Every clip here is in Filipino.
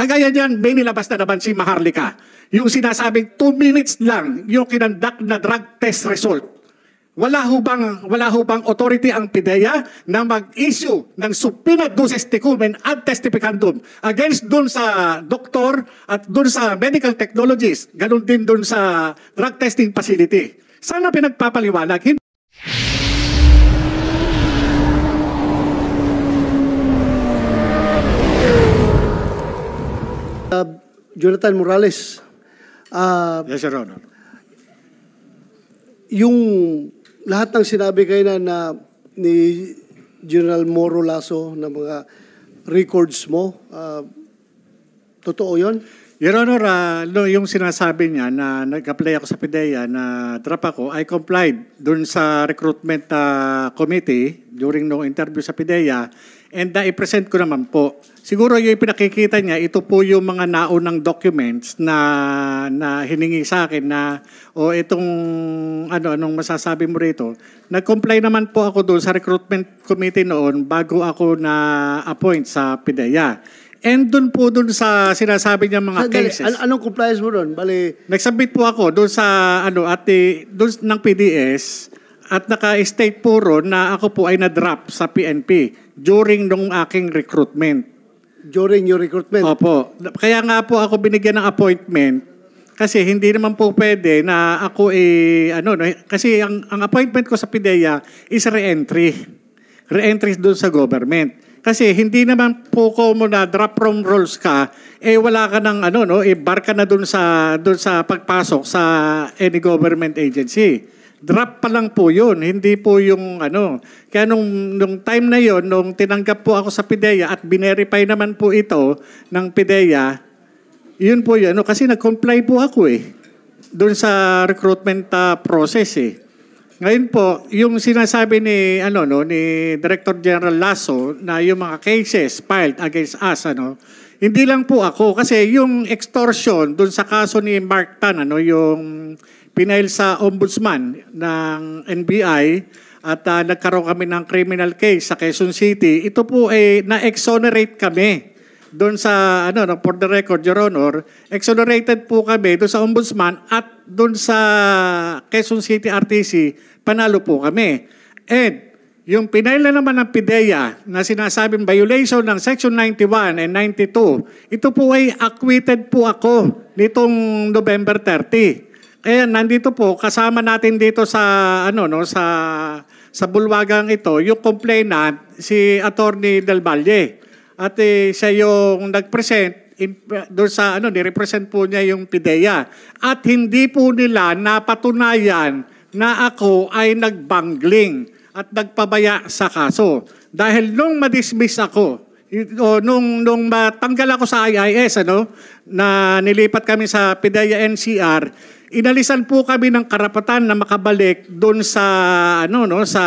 Kagaya niyan, may nilabas na naman si Maharlika. Yung sinasabing 2 minutes lang yung kinandak na drug test result. Wala ho bang authority ang PIDEA na mag-issue ng subpoena duces tecumem ad testificandum against dun sa doktor at dun sa medical technologies, ganun din dun sa drug testing facility. Sana pinagpapaliwanag. Jonathan Morales, Yes, Your Honor. yung lahat ng sinabi kayo na ni General Moro Lasso na mga records mo, totoo yun? Your Honor, yung sinasabi niya na nag-apply ako sa PIDEA na drop ako, I complied dun sa recruitment committee during no interview sa PIDEA and i-present ko naman po. Siguro yung pinakikita niya, ito po yung mga naunang documents na hiningi sa akin na itong anong masasabi mo rito. Nag-comply naman po ako doon sa recruitment committee noon bago ako na-appoint sa PIDEA. And doon po sa sinasabi niya mga cases. Anong compliance mo doon? Bali, nag-submit po ako doon sa doon ng PDS at naka-state po ron na ako po ay na-drop sa PNP during nung aking recruitment. During your recruitment? Opo. Kaya nga po ako binigyan ng appointment kasi hindi naman po pwede na ako kasi ang appointment ko sa PIDEA is re-entry. Re-entry doon sa government. Kasi hindi naman po ko mo na drop from roles ka, wala ka ng bar ka na doon sa pagpasok sa any government agency. Drop pa lang po yun, hindi po yung Kaya nung time na yon, nung tinanggap po ako sa PIDEA at binerify naman po ito ng PIDEA, yun po yun. Kasi nag-comply po ako doon sa recruitment process Ngayon po, yung sinasabi ni Director General Lasso na yung mga cases filed against us hindi lang po ako kasi yung extortion dun sa kaso ni Mark Tan yung pinail sa ombudsman ng NBI at nagkaroon kami ng criminal case sa Quezon City, ito po na-exonerate kami. Doon sa, for the record, Your Honor, exonerated po kami doon sa ombudsman at doon sa Quezon City RTC, panalo po kami. And yung pinaila naman ng PIDEA na sinasabing violation ng Section 91 and 92, ito po ay acquitted po ako nitong November 30. Kaya nandito po, kasama natin dito sa, sa bulwagang ito, yung complainant, si Attorney Del Valle. At siya yung nag-present doon sa ni-represent po niya yung PIDEA. At hindi po nila napatunayan na ako ay nagbangling at nagpabaya sa kaso. Dahil nung madismiss ako, nung matanggal ako sa IIS, na nilipat kami sa PIDEA NCR, inalisan po kami ng karapatan na makabalik doon sa sa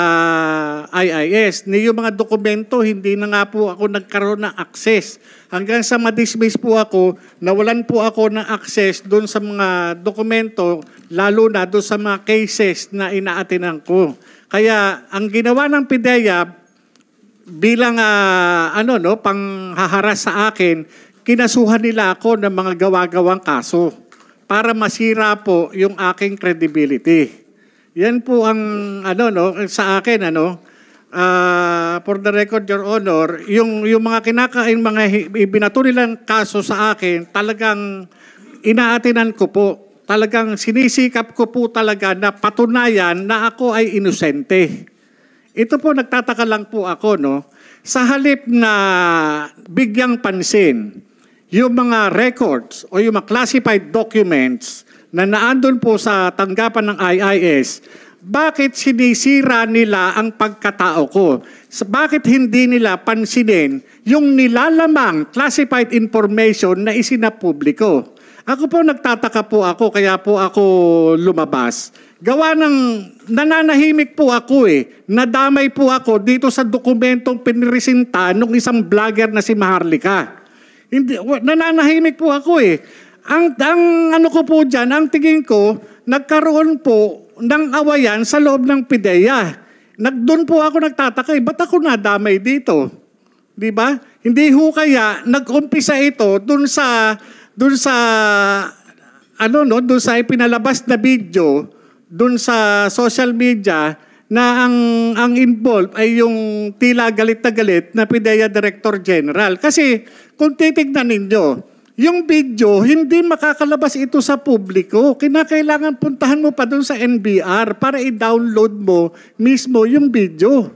IIS. Yung mga dokumento hindi na nga po ako nagkaroon ng access. Hanggang sa ma-dismiss po ako, nawalan po ako ng access doon sa mga dokumento, lalo na doon sa mga cases na inaatinan ko. Kaya ang ginawa ng PIDEA bilang panghaharas sa akin, kinasuhan nila ako ng mga gawa-gawang kaso para masira po yung aking credibility. Yan po ang sa akin for the record, Your Honor, yung mga mga ibinato nilang kaso sa akin, talagang inaatinan ko po. Talagang sinisikap ko po talaga na patunayan na ako ay inosente. Ito po nagtataka lang po ako sa halip na bigyang pansin yung mga records o yung mga classified documents na naandun po sa tanggapan ng IIS, bakit sinisira nila ang pagkatao ko? Bakit hindi nila pansinin yung nilalamang classified information na isinapubliko? Ako po nagtataka po ako, kaya po ako lumabas. Gawa ng nananahimik po ako nadamay po ako dito sa dokumentong pinirisinta ng isang vlogger na si Maharlika. Hindi, nananahimik po ako Ang ko po dyan, ang tingin ko, nagkaroon po ng awayan sa loob ng PIDEA. Doon po ako nagtataka, ba't ako nadamay dito? Di ba? Hindi ho kaya nag-umpisa ito dun sa dun sa ipinalabas na video dun sa social media na ang involved ay yung tila galit na galit na PIDEA Director General. Kasi kung titignan ninyo, yung video, hindi makakalabas ito sa publiko. Kinakailangan puntahan mo pa dun sa NBR para i-download mo mismo yung video.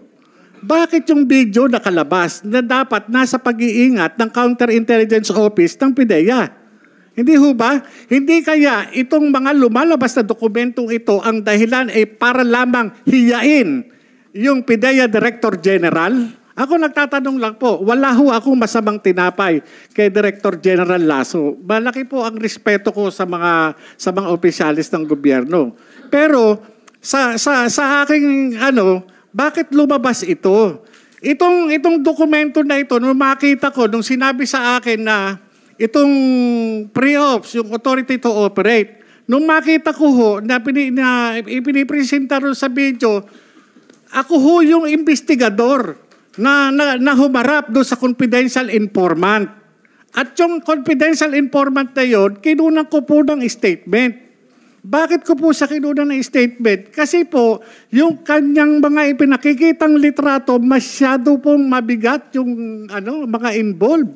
Bakit yung video nakalabas na dapat nasa pag-iingat ng Counterintelligence Office ng PIDEA? Hindi ho ba? Hindi kaya itong mga lumalabas na dokumentong ito ang dahilan ay para lamang hiyain yung PIDEA Director General? Ako nagtatanong lang po, wala ho akong masamang tinapay kay Director General Lasso. Malaki po ang respeto ko sa mga opisyalis ng gobyerno. Pero sa aking bakit lumabas ito? Itong dokumento na ito, nung makita ko, nung sinabi sa akin na itong pre-ops, yung authority to operate, nung makita ko ho na ipinipresenta rin sa video, ako ho yung investigador na humarap doon sa confidential informant. At yung confidential informant na yun, kinunan ko po ng statement. Bakit ko po sa kinunan ng statement? Kasi po, yung kanyang mga ipinakikitang litrato, masyado pong mabigat yung mga involved.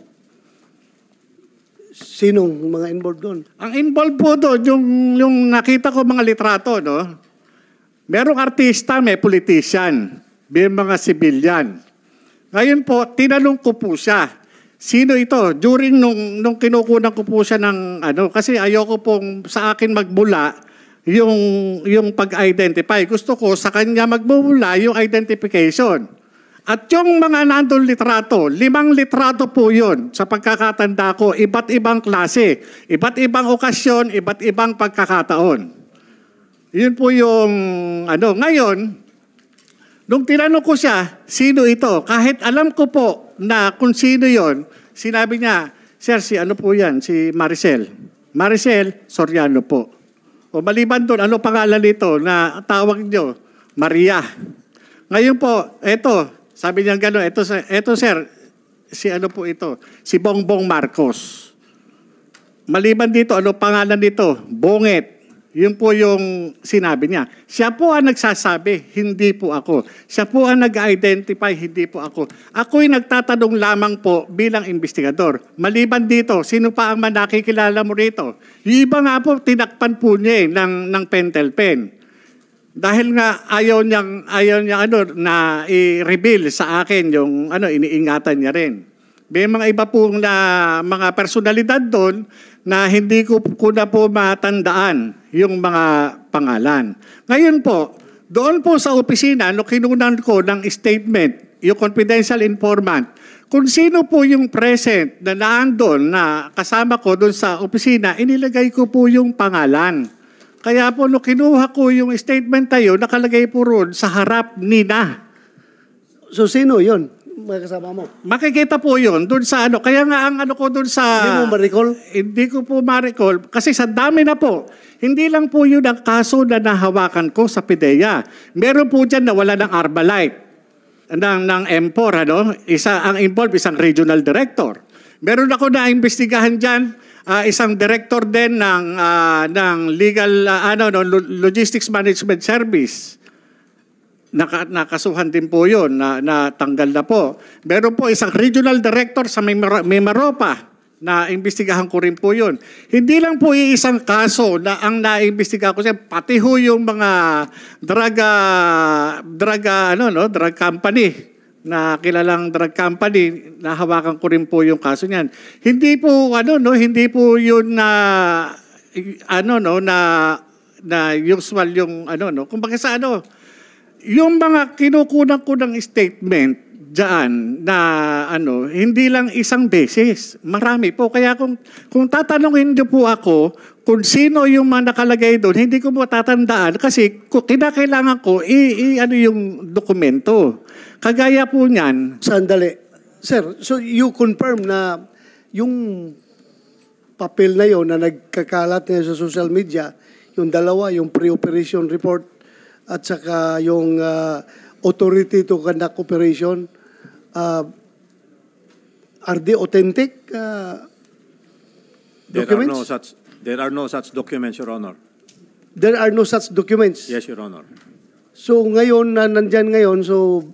Sinong mga involved doon? Ang involved po doon, yung nakita ko mga litrato, no? Merong artista, may politician, may mga civilian. Ngayon po, tinanong ko po siya, sino ito? During nung kinukunan ko po siya ng kasi ayoko pong sa akin magmula yung pag-identify. Gusto ko sa kanya magmula yung identification. At yung mga nandun litrato, 5 litrato po yun sa pagkakatanda ko, iba't ibang klase, iba't ibang okasyon, iba't ibang pagkakataon. Yun po yung Ngayon, nung tinanong ko siya, sino ito? Kahit alam ko po na kung sino yon, sinabi niya, Sir, si po yan? Si Maricel. Maricel Soriano po. O maliban doon, ano pangalan nito na tawag niyo? Maria. Ngayon po, sabi niya gano'n, eto sir, si po ito? Si Bongbong Marcos. Maliban dito, ano pangalan nito? Bonget. Yun po yung sinabi niya. Siya po ang nagsasabi, hindi po ako. Siya po ang nag-identify, hindi po ako. Ako'y nagtatanong lamang po bilang investigador. Maliban dito, sino pa ang nakikilala mo rito? Yung iba nga po, tinakpan po niya ng pentel pen. Dahil nga ayaw niya na i-reveal sa akin yung iniingatan niya rin. May mga iba pong mga personalidad doon na hindi ko na po matandaan yung mga pangalan. Ngayon po, doon po sa opisina, kinunan ko ng statement, yung confidential informant, kung sino po yung present na naandun na kasama ko doon sa opisina, inilagay ko po yung pangalan. Kaya po, kinuha ko yung statement tayo, nakalagay po ron sa harap nina. So, sino yun? Mga kasama mo? Makikita po yun doon sa Kaya nga ang ko doon sa... Hindi mo ma-recall? Hindi ko po ma-recall. Kasi sa dami na po. Hindi lang po yun ang kaso na nahawakan ko sa PIDEA. Meron po dyan na wala ng Arbalite. Ng M4, ang involved, isang regional director. Meron ako na imbestigahan dyan, isang director din ng legal, logistics management service. Nakasuhan din po yun, natanggal na po. Meron po isang regional director sa Mimaropa na imbestigahan ko rin po yun. Hindi lang po iisang kaso na ang naimbestigahan ko siya, pati ho yung mga drug company, na kilalang drug company, nahawakan ko rin po yung kaso niyan. Hindi po, hindi po yun na usual yung, kumbaga sa yung mga kinukunan ko ng statement dyan na hindi lang isang beses. Marami po. Kaya kung tatanungin niyo po ako kung sino yung mga nakalagay doon, hindi ko mo tatandaan kasi kinakailangan ko yung dokumento. Kagaya po niyan. Sandali. Sir, so you confirm na yung papel na yon na nagkakalat na sa social media, yung dalawa, yung pre-operation report at saka yung authority to conduct operation, Are they authentic documents? There are no such documents, Your Honor. There are no such documents? Yes, Your Honor. So ngayon, na nandyan ngayon, so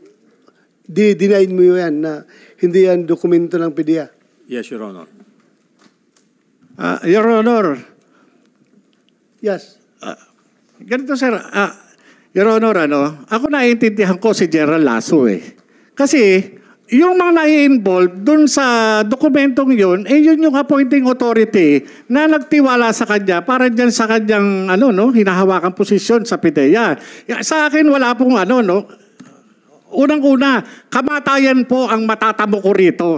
deny mo yan na hindi yan dokumento ng PDEA? Yes, Your Honor. Your Honor, Yes. ganito sir, Your Honor, ako naiintindihan ko si General Lasso eh. Kasi yung mga nai-involve dun sa dokumentong yun, yun yung appointing authority na nagtiwala sa kanya para dyan sa kanyang hinahawakan posisyon sa PDEA. Sa akin wala pong unang-una, kamatayan po ang matatamo ko rito.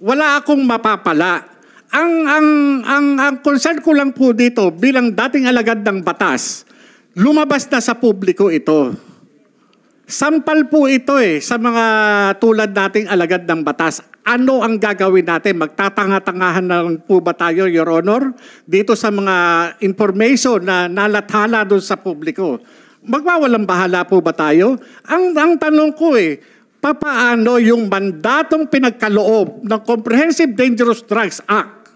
Wala akong mapapala. Ang concern ko lang po dito bilang dating alagad ng batas, lumabas na sa publiko ito. Sampal po ito sa mga tulad nating alagad ng batas. Ano ang gagawin natin? Magtatanga-tangahan na po ba tayo, Your Honor, dito sa mga information na nalathala doon sa publiko? Magwawalang bahala po ba tayo? Ang tanong ko papaano yung mandatong pinagkaloob ng Comprehensive Dangerous Drugs Act,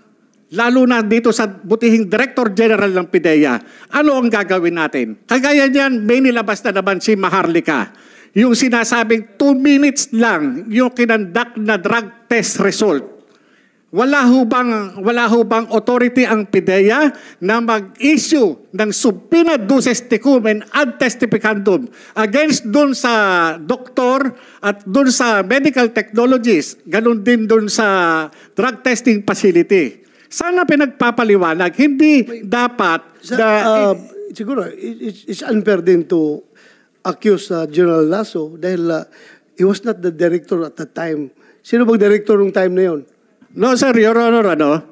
lalo na dito sa butihing Director General ng PDEA, ano ang gagawin natin? Kagaya niyan, may nilabas na naman si Maharlika. Yung sinasabing 2 minutes lang yung kinandak na drug test result. Wala ho bang authority ang PDEA na mag-issue ng subpoena duces tecum ad testificandum against dun sa doktor at dun sa medical technologies, ganun din dun sa drug testing facility. Sana pinagpapaliwanag, hindi dapat siguro, it's unfair din to accuse General Lasso dahil he was not the director at that time. Sino bang director nung time na yon? No, sir, Your Honor,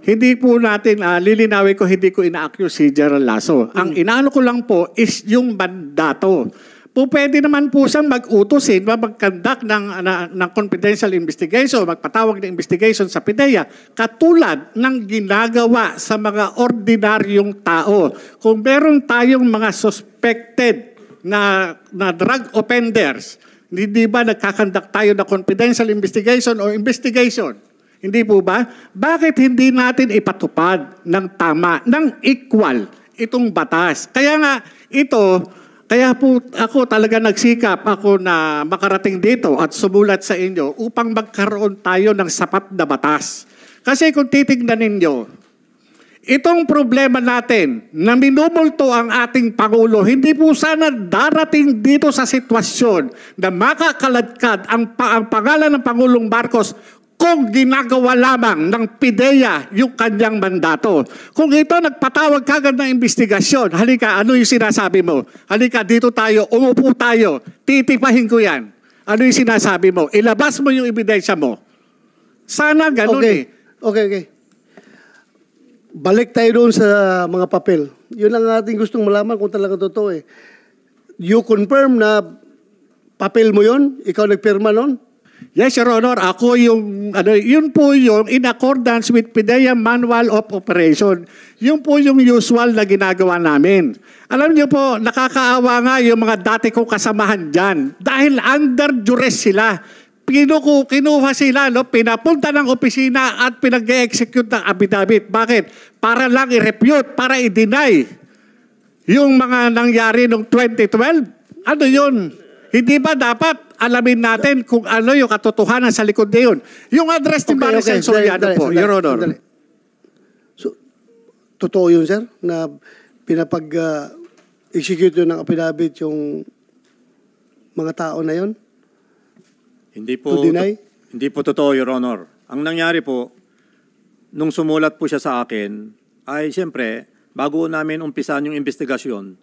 hindi po natin, lilinawin ko, hindi ko ina-accuse si General Lasso. Ang inaano ko lang po is yung mandato. Pwede naman po siyang mag-utosin, mag-conduct ng confidential investigation, magpatawag ng investigation sa PDEA, katulad ng ginagawa sa mga ordinaryong tao. Kung meron tayong mga suspected na drug offenders, hindi ba nagkakandak tayo na confidential investigation o investigation? Hindi po ba? Bakit hindi natin ipatupad ng tama, ng equal itong batas? Kaya nga kaya po ako talaga nagsikap ako na makarating dito at sumulat sa inyo upang magkaroon tayo ng sapat na batas. Kasi kung titignan ninyo, itong problema natin na minumulto ang ating Pangulo, hindi po sana darating dito sa sitwasyon na makakaladkad ang pangalan ng Pangulong Marcos kung ginagawa lamang ng PDEA yung kanyang mandato. Kung ito nagpatawag kagad ng investigasyon, halika, ano yung sinasabi mo? Halika, dito tayo, umupo tayo, titipahin ko yan. Ano yung sinasabi mo? Ilabas mo yung ebidensya mo. Sana ganun Okay. Balik tayo doon sa mga papel. Yun ang ating gustong malaman kung talaga totoo You confirm na papel mo yun? Ikaw nagpirma nun? Yes, Your Honor. Ako yun po yung in accordance with PDEA Manual of Operation. Yun po yung usual na ginagawa namin. Alam niyo po, nakakaawa nga yung mga dati kong kasamahan dyan. Dahil under duress sila. Kinuha sila, pinapunta ng opisina at pinag-execute ng affidavit. Bakit? Para lang i-refute, para i-deny yung mga nangyari noong 2012. Ano yun? Hindi ba dapat alamin natin kung ano yung katotohanan sa likod na yun? Yung address ni Maricel Soriano po, Your Honor. So, totoo yun, sir, na pinapag-execute yun ng affidavit yung mga tao na yun? Hindi po totoo, Your Honor. Ang nangyari po, nung sumulat po siya sa akin, ay siyempre, bago namin umpisan yung investigasyon,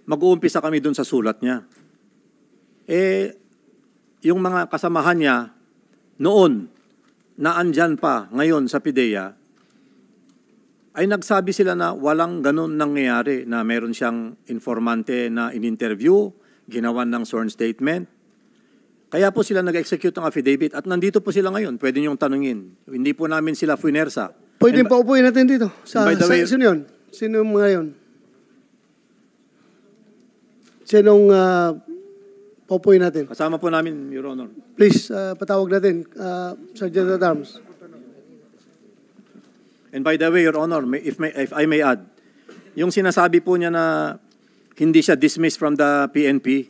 mag-uumpisa kami dun sa sulat niya. Yung mga kasamahan niya, noon, na andyan pa ngayon sa PDEA, ay nagsabi sila na walang ganun nangyayari, na meron siyang informante na in-interview, ginawan ng sworn statement. Kaya po sila nag-execute ng affidavit at nandito po sila ngayon. Pwede niyong tanungin. Hindi po namin sila fuinersa. Pwede pa upuin natin dito. Sino yun? Sino yung mga yun? Sinong paupuin natin? Kasama po namin, Your Honor. Please, patawag natin. Sergeant at Arms. And by the way, Your Honor, if I may add, yung sinasabi po niya na hindi siya dismissed from the PNP,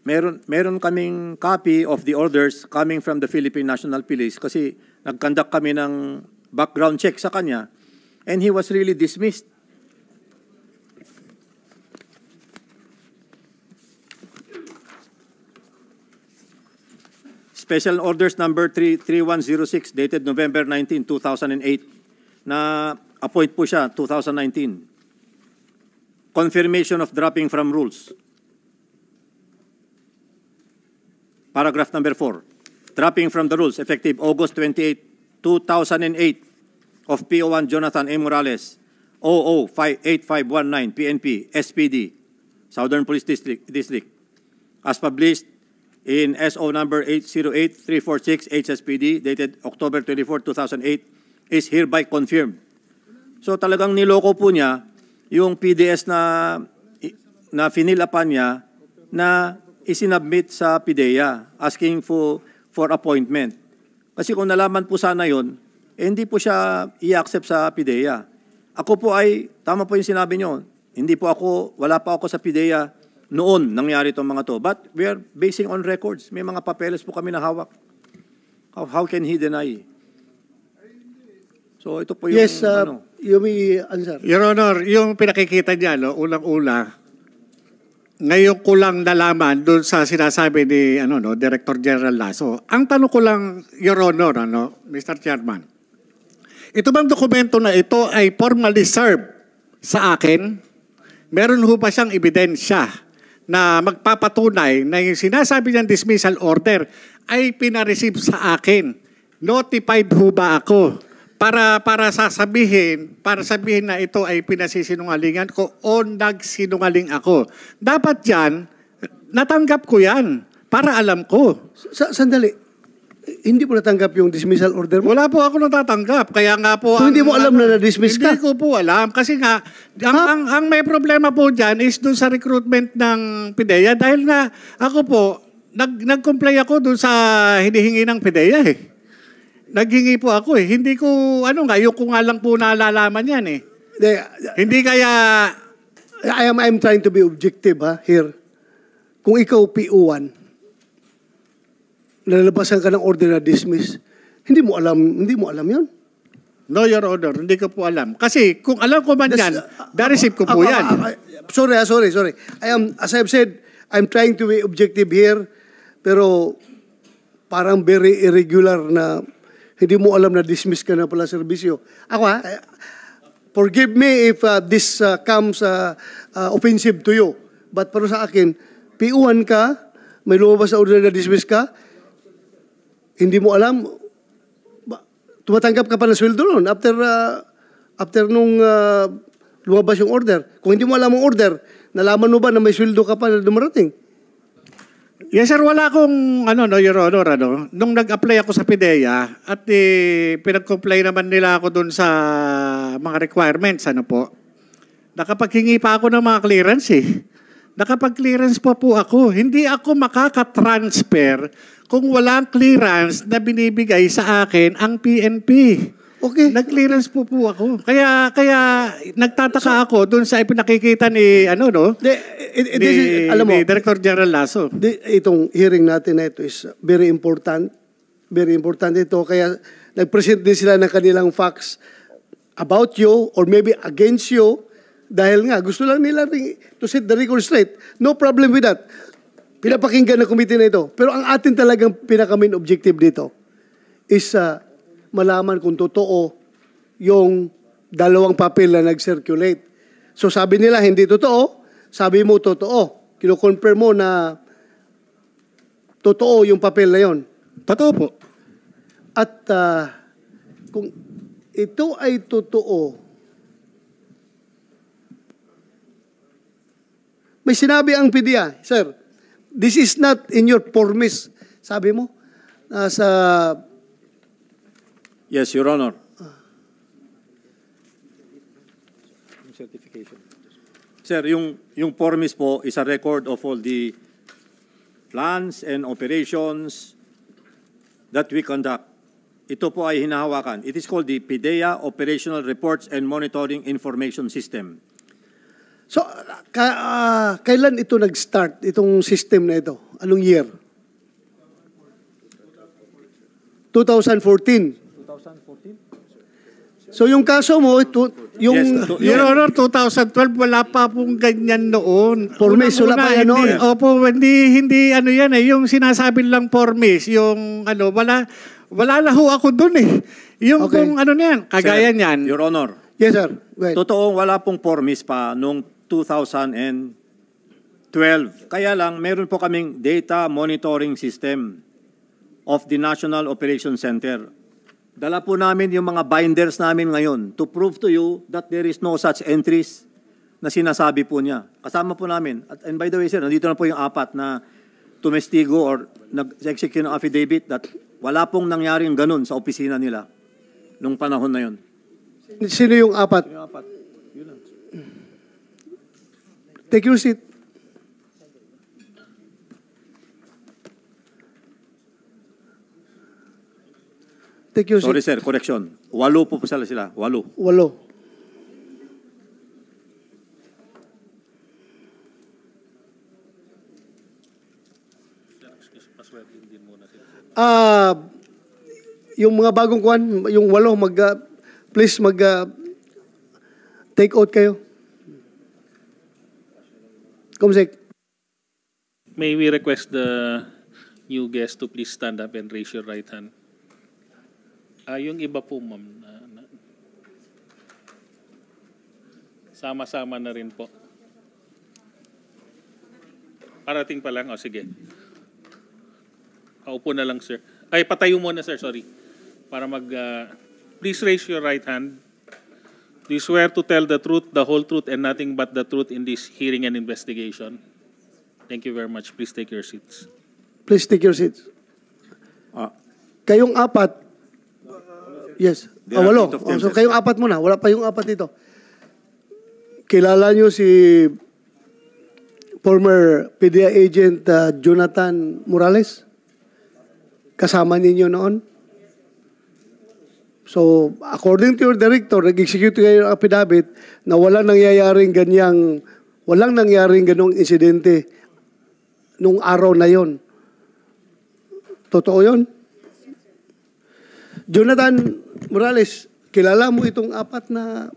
meron kaming copy of the orders coming from the Philippine National Police kasi nag-conduct kami ng background check sa kanya and he was really dismissed. Special Orders number 3106 dated November 19, 2008 na appoint po siya 2019. Confirmation of dropping from rules. Paragraph number 4. Dropping from the rules effective August 28, 2008 of PO1 Jonathan A. Morales, 008519 PNP, SPD, Southern Police District, as published in SO number 808346 HSPD dated October 24, 2008 is hereby confirmed. So talagang niloko po niya yung PDS na finilapan niya na isinubmit sa PIDEA asking for appointment. Kasi kung nalaman po sana yun, hindi po siya i-accept sa PIDEA. Ako po ay, tama po yung sinabi niyo, wala pa ako sa PIDEA noon nangyari itong mga to. But we are basing on records. May mga papeles po kami na hawak. How can he deny? So ito po yung Yes, you may answer. Your Honor, yung pinakikita niya, no, ulang-ula, ngayon ko lang nalaman doon sa sinasabi ni Director General Lasso. Ang tanong ko lang, Your Honor, Mr. Chairman, ito bang dokumento na ito ay formally served sa akin? Meron ho ba siyang ebidensya na magpapatunay na yung sinasabi niyang dismissal order ay pinareceive sa akin? Notified ho ba ako? Para sabihin na ito ay pinasisinungalingan ko o nagsinungaling ako. Dapat yan, natanggap ko yan para alam ko. Sandali. Hindi mo natanggap yung dismissal order mo? Wala po ako natatanggap. Kaya nga po... So hindi mo alam na na-dismiss ka? Hindi ko po alam. Kasi nga, ang may problema po dyan is dun sa recruitment ng PIDEA dahil nga ako po, nag-comply ako dun sa hinihingi ng PIDEA eh. Naghingi po ako eh. Hindi ko, yung ko nga lang po nalalaman yan eh. Hindi kaya... I'm trying to be objective here. Kung ikaw PO1, nalalabasan ka ng order na dismiss, hindi mo alam yun? No, Your Honor, hindi ko po alam. Kasi kung alam ko man yan, da-receive ko po yan. Sorry. As I've said, I'm trying to be objective here, pero parang very irregular na hindi mo alam na dismiss ka na pala serbisyo. Ako forgive me if this comes offensive to you. But para sa akin, PO1 ka, may lumabas sa order na dismiss ka, hindi mo alam, tumatanggap ka pa ng sweldo noon after nung lumabas yung order. Kung hindi mo alam ang order, nalaman mo ba na may sweldo ka pa na dumarating? Yes, sir. Wala akong, Your Honor, nung nag-apply ako sa PIDEA at pinag-comply naman nila ako dun sa mga requirements, nakapaghingi pa ako ng mga clearance eh. Nakapag-clearance pa po ako. Hindi ako makaka-transfer kung walang clearance na binibigay sa akin ang PNP. Okay. Nag-clearance po ako. Kaya nagtataka ako dun sa ipinakikita ni, ni Director General Lasso. Itong hearing natin na ito is very important. Very important ito. Kaya nag-present din sila ng kanilang facts about you or maybe against you dahil nga gusto lang nila to set the record straight. No problem with that. Pinapakinggan ng committee na ito. Pero ang atin talagang pinaka-main objective dito is malaman kung totoo yung dalawang papel na nag-circulate. So sabi nila hindi totoo, sabi mo totoo. Kino-confirm mo na totoo yung papel na yon. Totoo po. At kung ito ay totoo, may sinabi ang PIDEA, sir, this is not in your formis. Sabi mo, sa... Yes, Your Honor. Certification. Sir, yung formis po is a record of all the plans and operations that we conduct ito po ay hinahawakan. It is called the PIDEA Operational Reports and Monitoring Information System. So, kailan ito nag-start, itong system na ito? Anong year? 2014. So yung kaso mo, yung Your Honor, 2012, wala pa pong ganyan noon. Formis, wala pa yan noon. Opo, hindi ano yan eh. Yung sinasabi lang formis, yung ano, wala na ho ako dun eh. Yung Okay. kung ano na yan, kagaya Sir, niyan. Your Honor, yes sir, go ahead. totoong wala pong formis pa noong 2012. Kaya lang, meron po kaming data monitoring system of the National Operations Center. Dala po namin yung mga binders namin ngayon to prove to you that there is no such entries na sinasabi po niya. Kasama po namin. And by the way, sir, nandito na po yung apat na tumestigo or nag-execute ng affidavit that wala pong nangyaring ganun sa opisina nila nung panahon na yun. Sino yung apat? Yung apat. Yun lang. Take your seat. Take your Sorry, seat. sir, correction. 8 po sila. 8. 8. Yung mga bagong kuwan, yung 8, please take out kayo. Kumsik. May we request the new guest to please stand up and raise your right hand? Yung iba po, ma'am. Sama-sama na rin po. Parating pa lang. O, sige. Paupo na lang, sir. Ay, patayo muna, sir. Sorry. Para please raise your right hand. Do you swear to tell the truth, the whole truth, and nothing but the truth in this hearing and investigation? Thank you very much. Please take your seats. Please take your seats. Kayong apat, yes. There are 8. eight of them, So sir. kayong apat muna. Wala pa yung apat dito. Kilala nyo si former PDEA agent Jonathan Morales? Kasama ninyo noon? So, according to your director, nag-execute kayo ng affidavit na walang nangyaring ganong insidente nung araw na yon. Totoo yon? Jonathan Morales, kilala mo itong apat na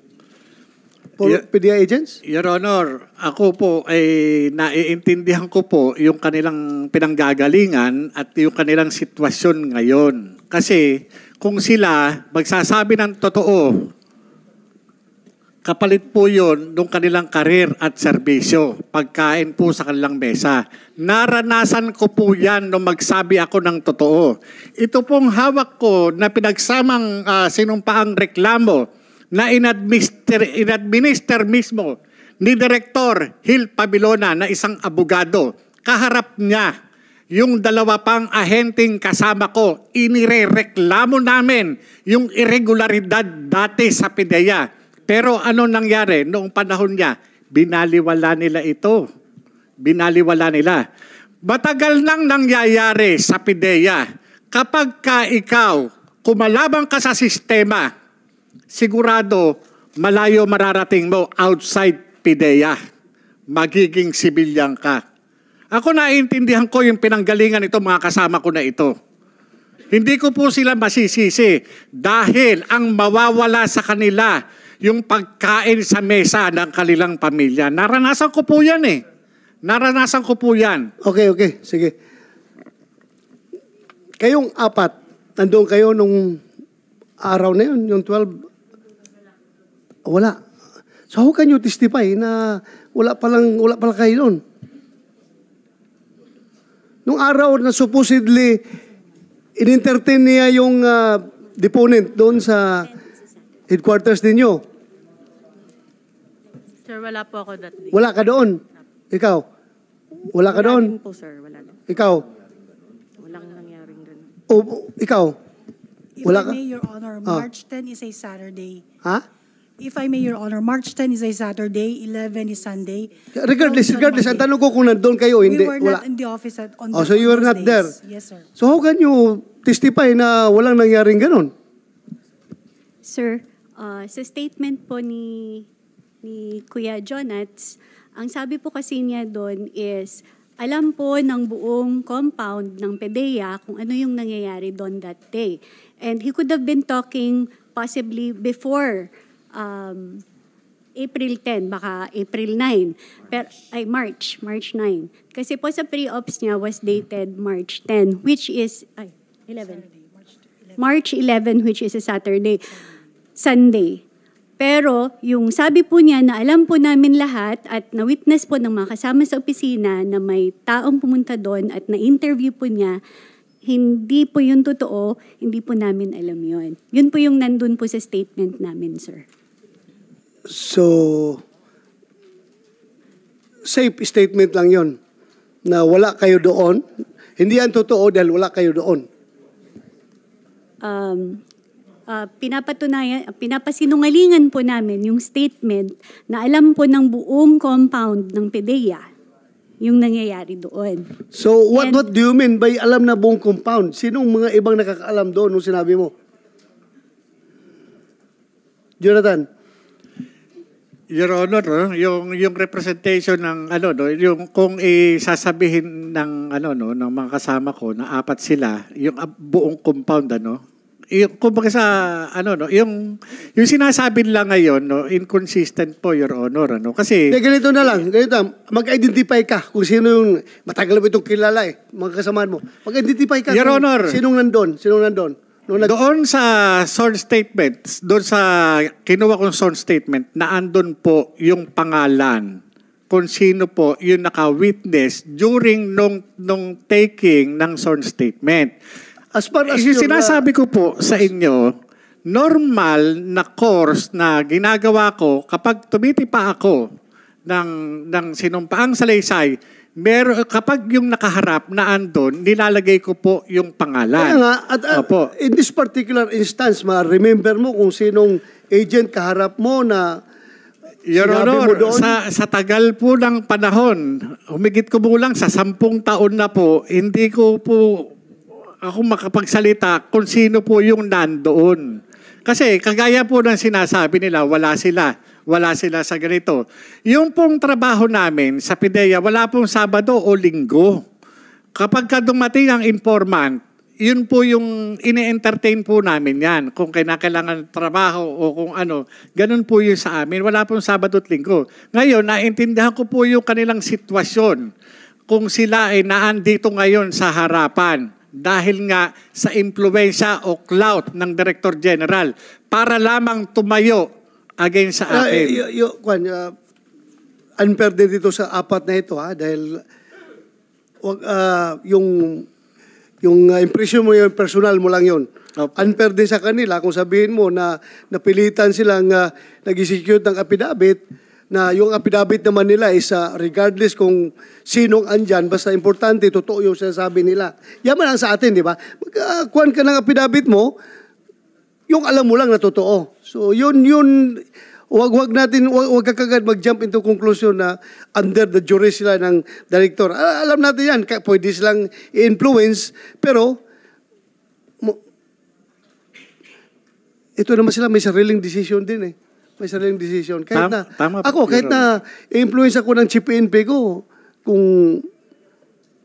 PDEA agents? Your Honor, ako po ay naiintindihan ko po yung kanilang pinanggagalingan at yung kanilang sitwasyon ngayon. Kasi kung sila magsasabi ng totoo, kapalit po yun ng kanilang karir at serbisyo, pagkain po sa kanilang mesa. Naranasan ko po yan nung magsabi ako ng totoo. Ito pong hawak ko na pinagsamang sinumpaang reklamo na inadminister mismo ni Director Hil Pabilona na isang abogado. Kaharap niya yung 2 pang ahenteng kasama ko. Inirereklamo namin yung irregularidad dati sa PIDEA. Pero ano nangyari noong panahon niya? Binaliwala nila ito. Binaliwala nila. Matagal nang nangyayari sa PIDEA. Kapag ka ikaw, kumalabang ka sa sistema, sigurado malayo mararating mo outside PIDEA. Magiging sibilyan ka. Ako naiintindihan ko yung pinanggalingan ito mga kasama ko na ito. Hindi ko po sila masisisi dahil ang mawawala sa kanila yung pagkain sa mesa ng kanilang pamilya. Naranasan ko po yan eh. Naranasan ko po yan. Okay. Sige. Kayong apat, nandoon kayo nung araw na yun, yung 12. Wala. So how can you testify na wala palang kayo doon? Nung araw na supposedly in-entertain niya yung deponent doon sa headquarters ninyo. Sir, wala po ako that day. Wala ka doon. Ikaw. Wala ka doon. din po, sir. Wala din. Ikaw. Walang nangyaring ganun. O ikaw. If Wala I ka? may, Your Honor, March 10 is a Saturday. Ha? If I may, Your Honor, March 10 is a Saturday, 11 is Sunday. Regardless, 12 is on regardless, ang Monday. tanong ko kung nandun kayo, hindi, We were wala. not in the office on Oh, so you were those not there? days. Yes, sir. So how can you testify na walang nangyaring ganun? Sir, sa statement po ni Kuya Jonats, ang sabi po kasi niya doon is, alam po ng buong compound ng PDEA kung ano yung nangyayari doon that day. And he could have been talking possibly before April 10, baka April 9, March 9. Kasi po sa pre-ops niya was dated March 10, which is, 11. March 11, which is a Sunday. Pero yung sabi po niya na alam po namin lahat at na-witness po ng mga kasama sa opisina na may taong pumunta doon at na-interview po niya, hindi po yun totoo, hindi po namin alam yun. Yun po yung nandun po sa statement namin, sir. So, safe statement lang yon na wala kayo doon. Hindi yan totoo dahil wala kayo doon. Pinapasinungalingan po namin yung statement na alam po ng buong compound ng PDEA yung nangyayari doon. So, what do you mean by alam na buong compound? Sinong mga ibang nakakaalam doon nung sinabi mo? Jonathan? Your Honor, no, yung representation ng yung kung isasabihin ng ng mga kasama ko na apat sila, yung buong compound yung kumbaga sa yung sinasabi lang ngayon inconsistent po, Your Honor, kasi Ganito na lang, mag-identify ka kung sino yung matagal mo itong kilala mga kasamaan mo. Mag-identify ka. Your Honor. Sinong nandun? Doon sa sworn statement, doon sa kinuha kong sworn statement, na andun po yung pangalan kung sino po yung naka-witness during nung taking ng sworn statement. As far as yung sinasabi ko po sa inyo, normal na course na ginagawa ko kapag tumitipa ako ng sinumpaang salaysay, kapag yung nakaharap na andon, nilalagay ko po yung pangalan. Kaya nga, at in this particular instance, ma-remember mo kung sinong agent kaharap mo na Your sinabi Honor, mo doon? sa tagal po ng panahon, humigit ko lang sa 10 taon na po, hindi ko po ako makapagsalita kung sino po yung nandoon. Kasi kagaya po ng sinasabi nila, wala sila sa ganito. Yung pong trabaho namin sa PDEA, wala pong Sabado o Linggo. Kapag dumating ang informant, yun po yung ine-entertain po namin yan. Kung kailangan trabaho o kung ganun po yun sa amin. Wala pong Sabado at Linggo. Ngayon, naintindihan ko po yung kanilang sitwasyon kung sila ay naandito ngayon sa harapan dahil nga sa impluwensya o clout ng Director General para lamang tumayo against sa akin. Unfair din dito sa apat na ito dahil yung impression mo, yung personal mo lang yun. Unfair din sa kanila kung sabihin mo na napilitan silang nag-execute ng affidavit na yung affidavit naman nila is regardless kung sinong andyan, basta importante, totoo yung sinasabi nila. Yaman lang sa atin, di ba? Magkakuhan ka ng affidavit mo, yung alam mo lang na totoo. So yun, wag ka kagad mag-jump into conclusion na under the jury sila ng director. Alam natin yan, pwede silang i-influence, pero ito naman sila may sariling decision din May sariling decision. Kahit kahit na i-influence ako ng Chief PNP ko, kung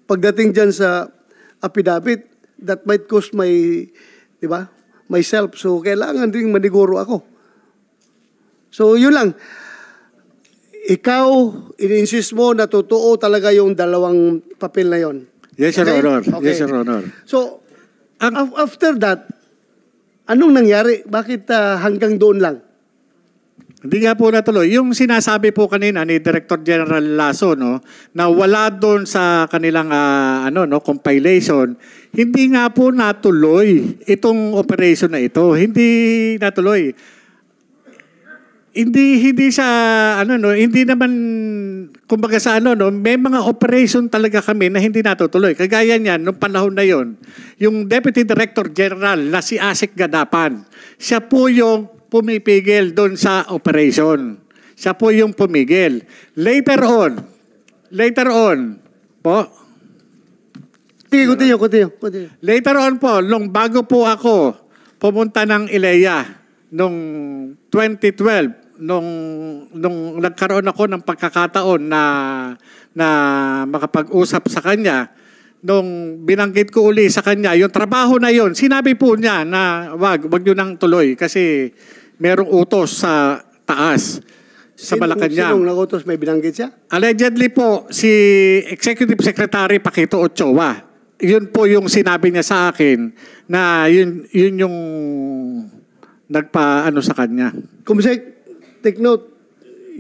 pagdating dyan sa affidavit, that might cost myself. So, kailangan rin maniguro ako. So, yun lang. Ikaw, in-insist mo na totoo talaga yung dalawang papel na yon. Yes, Your Honor. Okay. Yes, Your Honor. So, after that, anong nangyari? Bakit hanggang doon lang? Hindi nga po natuloy. Yung sinasabi po kanina ni Director General Lasso na wala doon sa kanilang compilation, hindi nga po natuloy itong operation na ito. Hindi natuloy. Hindi sa hindi naman kumbaga sa may mga operation talaga kami na hindi natutuloy. Kagaya niyan nung panahon na yon, yung Deputy Director General na si Asik Gadapan, siya po yung pumipigil doon sa operation. Siya po yung pumigil. Later on po, Sige, continue. later on po, nung bago po ako pumunta ng ILEA nung 2012, nung nagkaroon ako ng pagkakataon na makapag-usap sa kanya, nung binanggit ko uli sa kanya, yung trabaho na yon, sinabi po niya na wag nyo nang tuloy kasi merong utos sa taas. Sa Malacanang. Sinong nagutos, may binanggit siya? Allegedly po, si Executive Secretary Paquito Ochoa, yun po yung sinabi niya sa akin na yun yung nagpa-ano sa kanya. Kumisek, take note,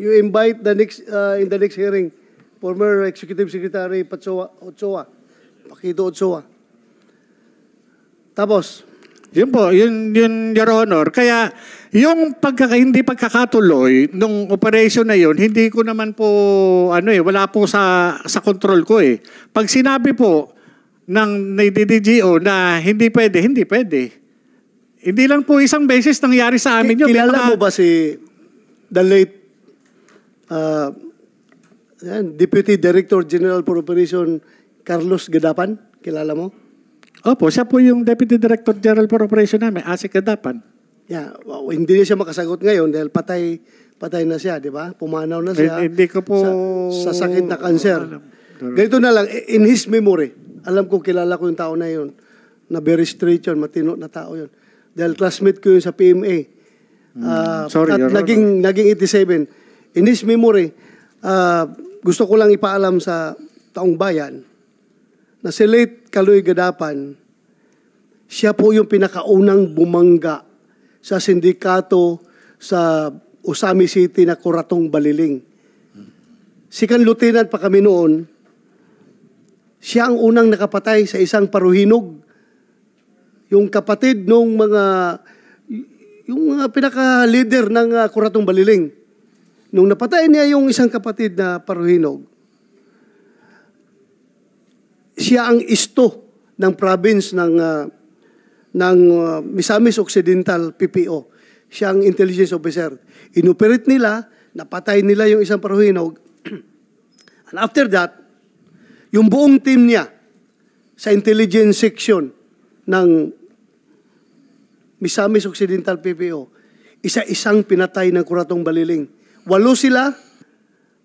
you invite the next, in the next hearing, former Executive Secretary Ochoa, Paquito Ochoa. Tapos, Yun po, yun Your Honor. Kaya yung hindi pagkakatuloy nung operation na yun, hindi ko naman po, wala po sa control ko eh. Pag sinabi po ng DDGO na hindi pwede, hindi pwede. Hindi lang po isang beses nangyari sa amin yun. kilala mo ba si the late Deputy Director General for Operation Carlos Gadapan? Kilala mo? Opo, siya po yung Deputy Director General for Operation namin, Asik Gadapan. Yeah, hindi na siya makasagot ngayon dahil patay na siya, di ba? Pumanaw na siya. Hindi ko po sa sakit na cancer. Ganito na lang, in his memory, alam ko kilala ko yung tao na yun, na very straight yun, matino na tao yun. Dahil classmate ko yun sa PMA. Sorry, at naging 87. In his memory, gusto ko lang ipaalam sa taong bayan na si late Kaloy Gadapan, siya po yung pinakaunang bumangga sa sindikato sa Usami City na Kuratong Baliling. Sikan lieutenant pa kami noon, siya ang unang nakapatay sa isang paruhinog. Yung kapatid nung yung pinaka-leader ng Kuratong Baliling. Nung napatay niya yung isang kapatid na paruhinog, siya ang isto ng province ng Misamis Occidental PPO. Siya ang intelligence officer. Inoperate nila, napatay nila yung isang paruhinog. And after that, yung buong team niya sa intelligence section ng Misamis Occidental PPO, isa-isang pinatay ng Kuratong Baliling. 8 sila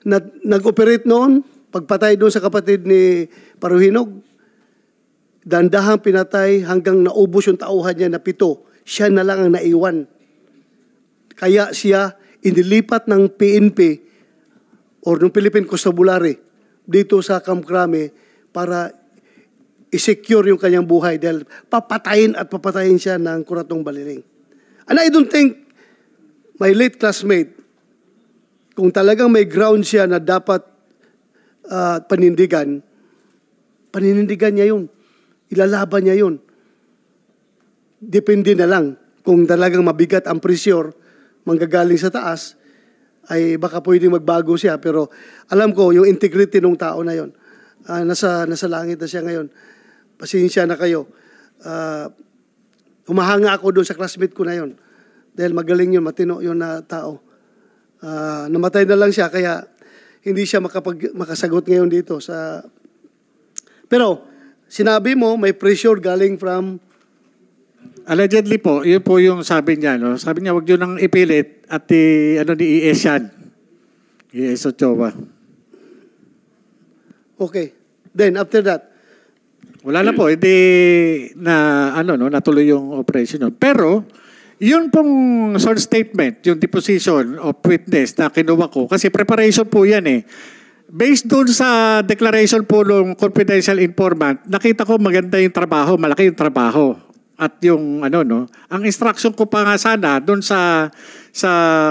na nag-operate noon, pagpatay doon sa kapatid ni Paruhinog, dandahang pinatay hanggang naubos yung tauhan niya na 7. Siya na lang ang naiwan. Kaya siya inilipat ng PNP or ng Philippine Constabulary dito sa Camp Crame para i-secure yung kanyang buhay dahil papatayin siya ng Kuratong Baliling. And I don't think my late classmate, kung talagang may ground siya na dapat panindigan niya yun. Ilalaban niya yun. Depende na lang. Kung talagang mabigat ang pressure, manggagaling sa taas, ay baka pwedeng magbago siya. Pero alam ko, yung integrity ng tao na yun, nasa langit na siya ngayon. Pasensya na kayo. Humahanga ako doon sa classmate ko na yun. Dahil magaling yun, matino yun na tao. Namatay na lang siya, kaya hindi siya makasagot ngayon dito pero sinabi mo may pressure galing from allegedly po, yun po yung sabi niya, no? Sabi niya, wag yun nang ipilit at ni ES yan. ES Ochoa. Okay. Then after that, wala na po, hindi na natuloy yung operation. Pero yun pong short statement, yung deposition of witness na kinuha ko, kasi preparation po yan eh. Based doon sa declaration po ng confidential informant, nakita ko maganda yung trabaho, malaki yung trabaho. At yung ang instruction ko pa nga sana doon sa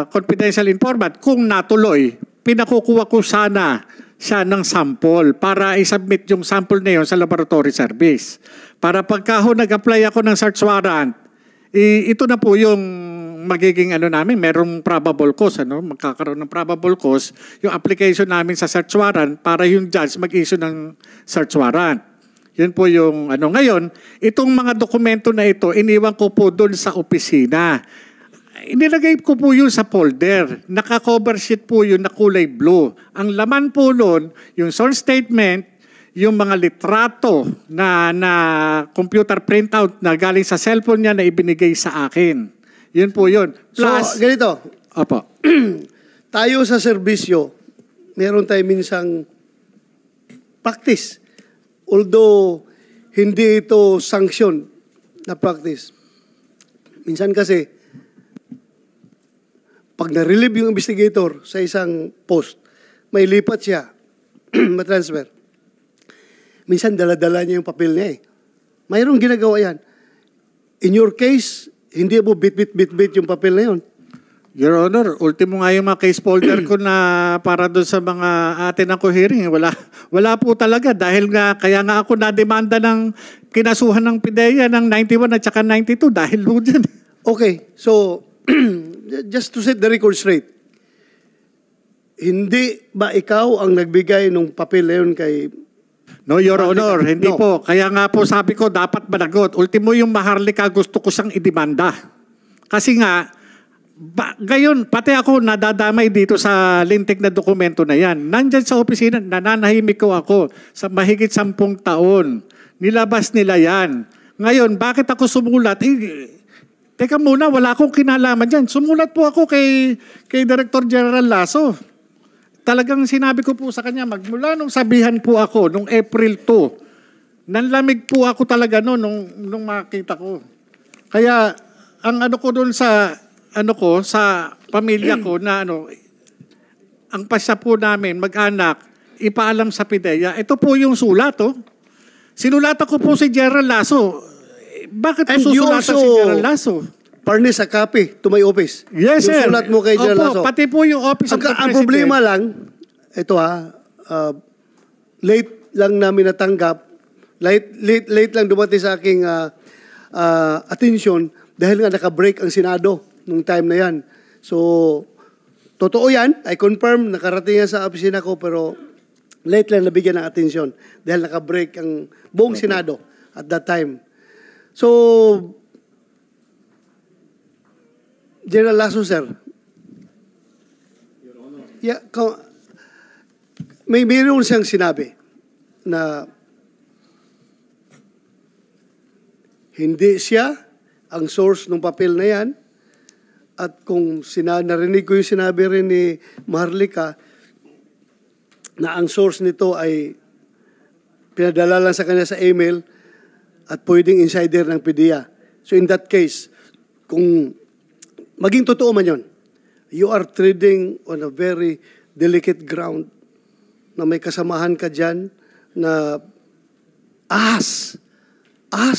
confidential informant, kung natuloy, pinakukuha ko sana siya ng sample para i-submit yung sample na yun sa laboratory service. Para pagka nag-apply ako ng search warrant, ito na po yung magiging namin, merong probable cause, magkakaroon ng probable cause, yung application namin sa search warrant para yung judge mag-issue ng search warrant. Yun po yung Ngayon, itong mga dokumento na ito, iniwan ko po doon sa opisina. inilagay ko po yun sa folder. Naka-cover sheet po yun na kulay blue. Ang laman po nun, yung sworn statement, yung mga litrato na computer printout na galing sa cellphone niya na ibinigay sa akin. Yun po yun. Plus, So, ganito. Opo. Tayo sa serbisyo, meron tayo minsang practice. Although, hindi ito sanction na practice. Minsan kasi, pag na-relieve yung investigator sa isang post, may lipat siya, matransfer. Minsan, dala-dala niya yung papel niya eh. Mayroong ginagawa yan. In your case, hindi mo bit-bit yung papel na yun. Your Honor, ultimo nga yung mga case folder ko na para doon sa mga atin ako hearing. Wala po talaga dahil nga, kaya nga ako na-demanda ng kinasuhan ng PIDEA ng 91 at saka 92 dahil po dyan. Okay, so, just to set the record straight, hindi ba ikaw ang nagbigay ng papel na yun kay... No, Your Honor, hindi No. po. Kaya nga po sabi ko, dapat managot. Ultimo yung Maharlika, gusto ko siyang idemanda. Kasi nga, gayon, pati ako nadadamay dito sa lintik na dokumento na yan. Nandyan sa opisina, nananahimik ko ako sa mahigit 10 taon. Nilabas nila yan. Ngayon, bakit ako sumulat? Teka muna, wala akong kinalaman dyan. Sumulat po ako kay Director General Lasso. Talagang sinabi ko po sa kanya, magmula nung sabihan po ako, nung April 2, nanlamig po ako talaga nung makita ko. Kaya, ang ano ko doon sa pamilya ko na ang pasya po namin, mag-anak, ipaalam sa PIDEA. Ito po yung sulat, oh. Sinulatan ko po si General Lasso. Bakit ko And you susulatan also si General Lasso? furnish a copy to my office. Yes, sir. Yung sulat mo kay General Lasso. Opo, pati po yung Office of the Ang President. problema lang, ito late lang namin natanggap, late lang dumating sa aking attention dahil nga naka-break ang Senado nung time na yan. So, totoo yan. I confirm, nakarating yan sa opisina ko, pero late lang nabigyan ng atensyon dahil naka-break ang buong Senado at that time. So, General Lasso, sir. Yeah, mayroon siyang sinabi na hindi siya ang source ng papel na yan at kung narinig ko yung sinabi rin ni Maharlika na ang source nito ay pinadala lang sa kanya sa email at pwedeng insider ng PIDEA. So in that case, kung maging totoo man yun, you are trading on a very delicate ground na may kasamahan ka dyan na ahas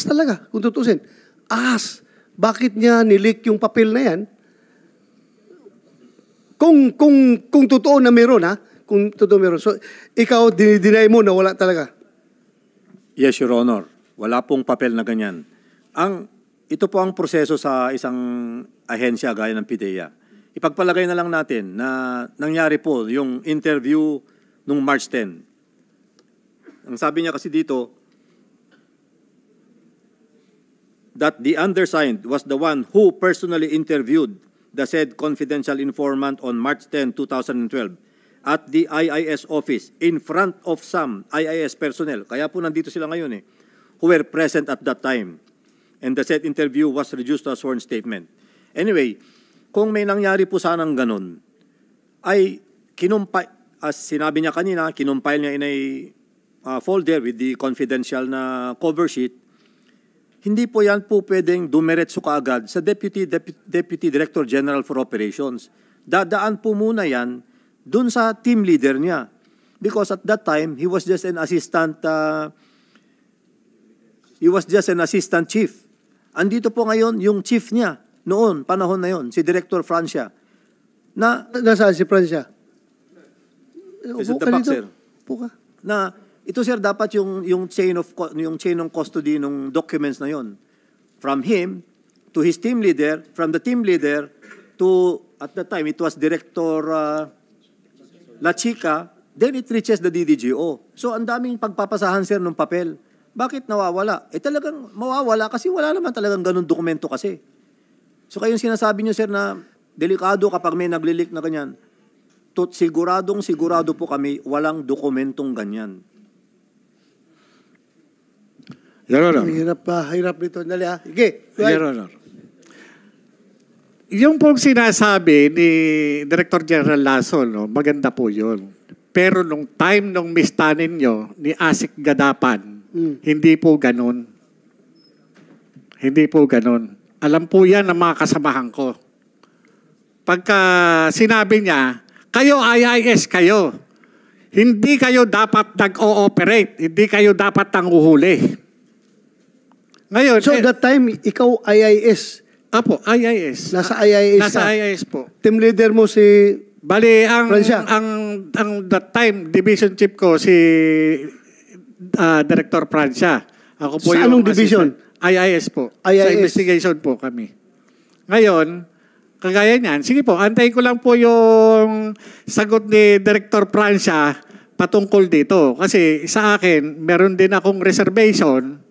talaga, kung tutusin. Ahas. Bakit niya nilik yung papel na yan? Kung totoo na meron, ha? Kung totoo meron. So, ikaw, dinideny mo na wala talaga. Yes, Your Honor. Wala pong papel na ganyan. Ito po ang proseso sa isang ahensya gaya ng PIDEA. Ipagpalagay na lang natin na nangyari po yung interview nung March 10. Ang sabi niya kasi dito, that the undersigned was the one who personally interviewed the said confidential informant on March 10, 2012 at the IIS office in front of some IIS personnel. Kaya po nandito sila ngayon who were present at that time. And the said interview was reduced to a sworn statement. Anyway, kung may nangyari po sanang ganun, ay as sinabi niya kanina, kinumpile niya in a folder with the confidential na cover sheet, hindi po yan po pwedeng dumiretso kaagad sa Deputy Director General for Operations. Dadaan po muna yan dun sa team leader niya. Because at that time, he was just an assistant chief. Andito po ngayon yung chief niya noon, panahon na yon, si Director Francia. Nasaan si Francia? Is it the back, sir? Upo ka. Na ito sir dapat yung chain of custody ng documents na yon. From him to his team leader, from the team leader to at the time it was Director La Chica, then it reaches the DDGO. So ang daming pagpapasahan sir ng papel. Bakit nawawala? Talagang mawawala kasi wala naman talagang ganun dokumento kasi. So kayong sinasabi niyo, sir, na delikado kapag may naglilik na ganyan, sigurado po kami walang dokumentong ganyan. Your Honor. Hirap nito. Dali ha. Sige. go ahead. Your Honor. Yung pong sinasabi ni Director General Lasso, no, maganda po yun. Pero nung time nung mistanin nyo ni Asik Gadapan, hindi po ganun. Hindi po ganun. Alam po yan ng mga kasamahan ko. Pagka sinabi niya, kayo IIS kayo. Hindi kayo dapat nag-ooperate. Hindi kayo dapat nanguhuli. Ngayon, So that time, ikaw IIS. Apo, IIS. Nasa IIS Nasa ka. IIS po. Team leader mo si... Bali, Francia. ang that time, division chief ko si Director Francia. Ako po Sa yung anong division? IIS po. IIS. Sa investigation po kami. Ngayon, kagaya niyan, sige po, antayin ko lang po yung sagot ni Director Francia patungkol dito. Kasi sa akin, meron din akong reservation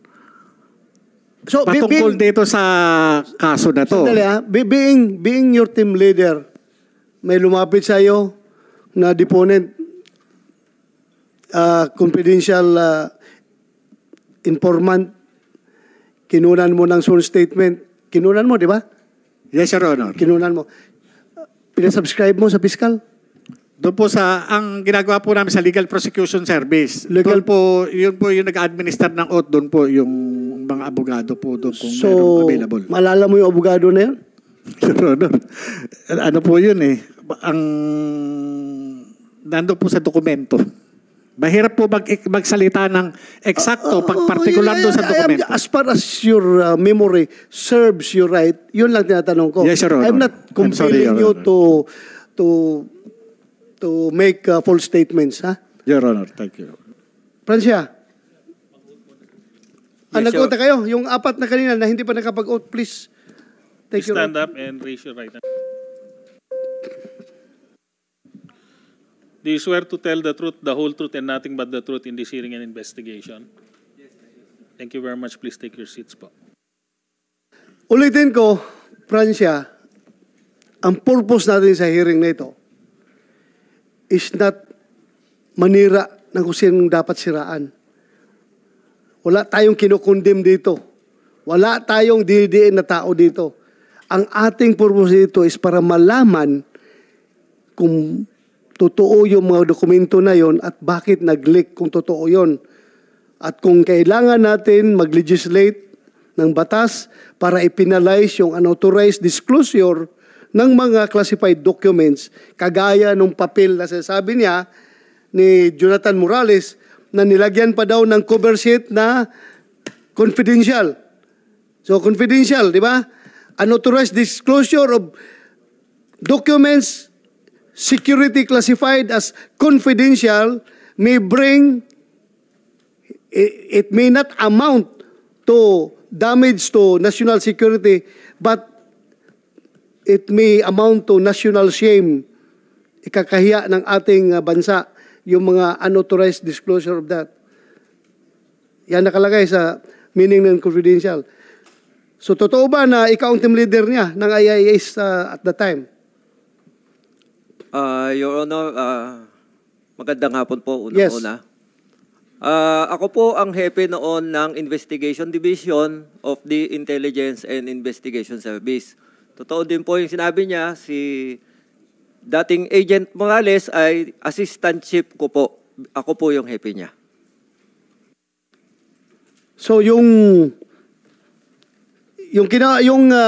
So, patungkol dito sa kaso na to. Sandali ha. Being your team leader, may lumapit sa iyo na deponent, confidential informant, kinunan mo ng sworn statement. Kinunan mo, di ba? Yes, Your Honor. Kinunan mo. Pinasubscribe mo sa fiscal? Doon po ang ginagawa po namin sa Legal Prosecution Service. Legal- Yun po yung nag-administer ng oath, doon po yung mga abogado po doon kung So, merong available. malala mo yung abogado na yun? Your Honor, ano po yun eh, nandun po sa dokumento. Mahirap po magsalita ng eksakto pag partikular doon sa dokumento. As far as your memory serves you right, yun lang tinatanong ko. Yes, Your Honor. I'm not I'm sorry, compelling Your you Honor. to make false statements, ha? Your Honor, thank you. Francia, Yes, nag-oath na kayo. Yung apat na kanina na hindi pa nakapag-oath, please take your Stand oath. up and raise your right hand. Do you swear to tell the truth, the whole truth, and nothing but the truth in this hearing and investigation? Yes, thank you very much. Please take your seats po. Ulitin ko, Francia, ang purpose natin sa hearing na ito is not manira ng kung sinong dapat siraan. Wala tayong kinukondem dito. Wala tayong dinidiin na tao dito. Ang ating purpose dito is para malaman kung totoo yung mga dokumento na yon at bakit nag-leak kung totoo yon. At kung kailangan natin mag-legislate ng batas para ipinalize yung unauthorized disclosure ng mga classified documents, kagaya ng papel na sinasabi niya ni Jonathan Morales na nilagyan pa daw ng cover sheet na confidential. So confidential, di ba? Unauthorized disclosure of documents security classified as confidential may bring, it may not amount to damage to national security, but it may amount to national shame. Ikakahiya ng ating bansa yung mga unauthorized disclosure of that. Yan nakalagay sa meaning ng confidential. So totoo ba na ikaw ang team leader niya ng IIS at the time? Your Honor, magandang hapon po Yes. una-una. Ako po ang hepe noon ng Investigation Division of the Intelligence and Investigation Service. Totoo din po yung sinabi niya, si dating Agent Morales ay assistant chief ko po. Ako po yung hepe niya. So yung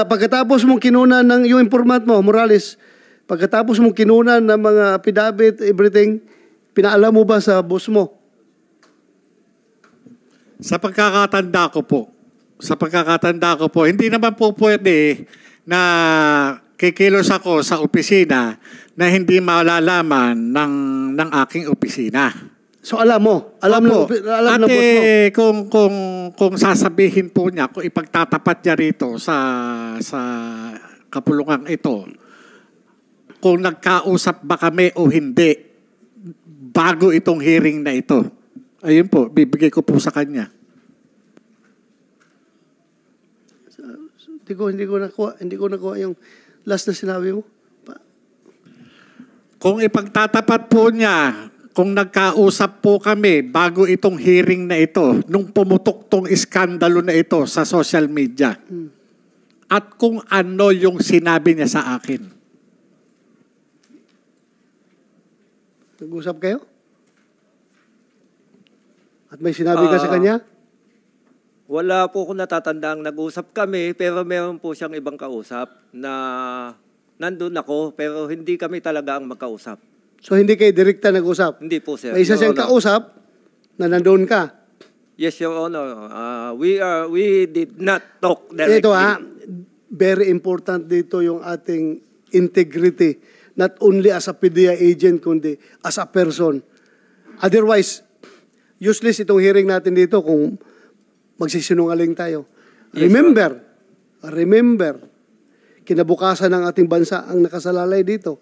pagkatapos mong kinunan ng yung informant mo, Morales, pagkatapos mong kinunan ng mga affidavit, everything, pinaalam mo ba sa boss mo? Sa pagkakatanda ko po, hindi naman po pwede na kikilos ako sa opisina na hindi malalaman ng aking opisina. So alam mo? Alam ng boss mo? Kung sasabihin po niya, kung ipagtatapat niya rito sa kapulungan ito, kung nagkausap ba kami o hindi bago itong hearing na ito. Ayun po, bibigay ko po sa kanya. Hindi ko nakuha yung last na sinabi mo. Kung ipagtatapat po niya, kung nagkausap po kami bago itong hearing na ito, nung pumutok tong iskandalo na ito sa social media, at kung ano yung sinabi niya sa akin. Nag-usap kayo? At may sinabi ka sa kanya? Wala po akong natatandang nag-usap kami, pero meron po siyang ibang kausap na nandun ako, pero hindi kami talaga ang magkausap. So hindi kayo direkta nag-usap? Hindi po, sir. May isa Your siyang Honor. kausap na nandun ka. Yes, Your Honor. We did not talk directly. Ito very important dito yung ating integrity. Not only as a PDEA agent, kundi as a person. Otherwise, useless itong hearing natin dito kung magsisinungaling tayo. Yes, Remember, kinabukasan ng ating bansa ang nakasalalay dito.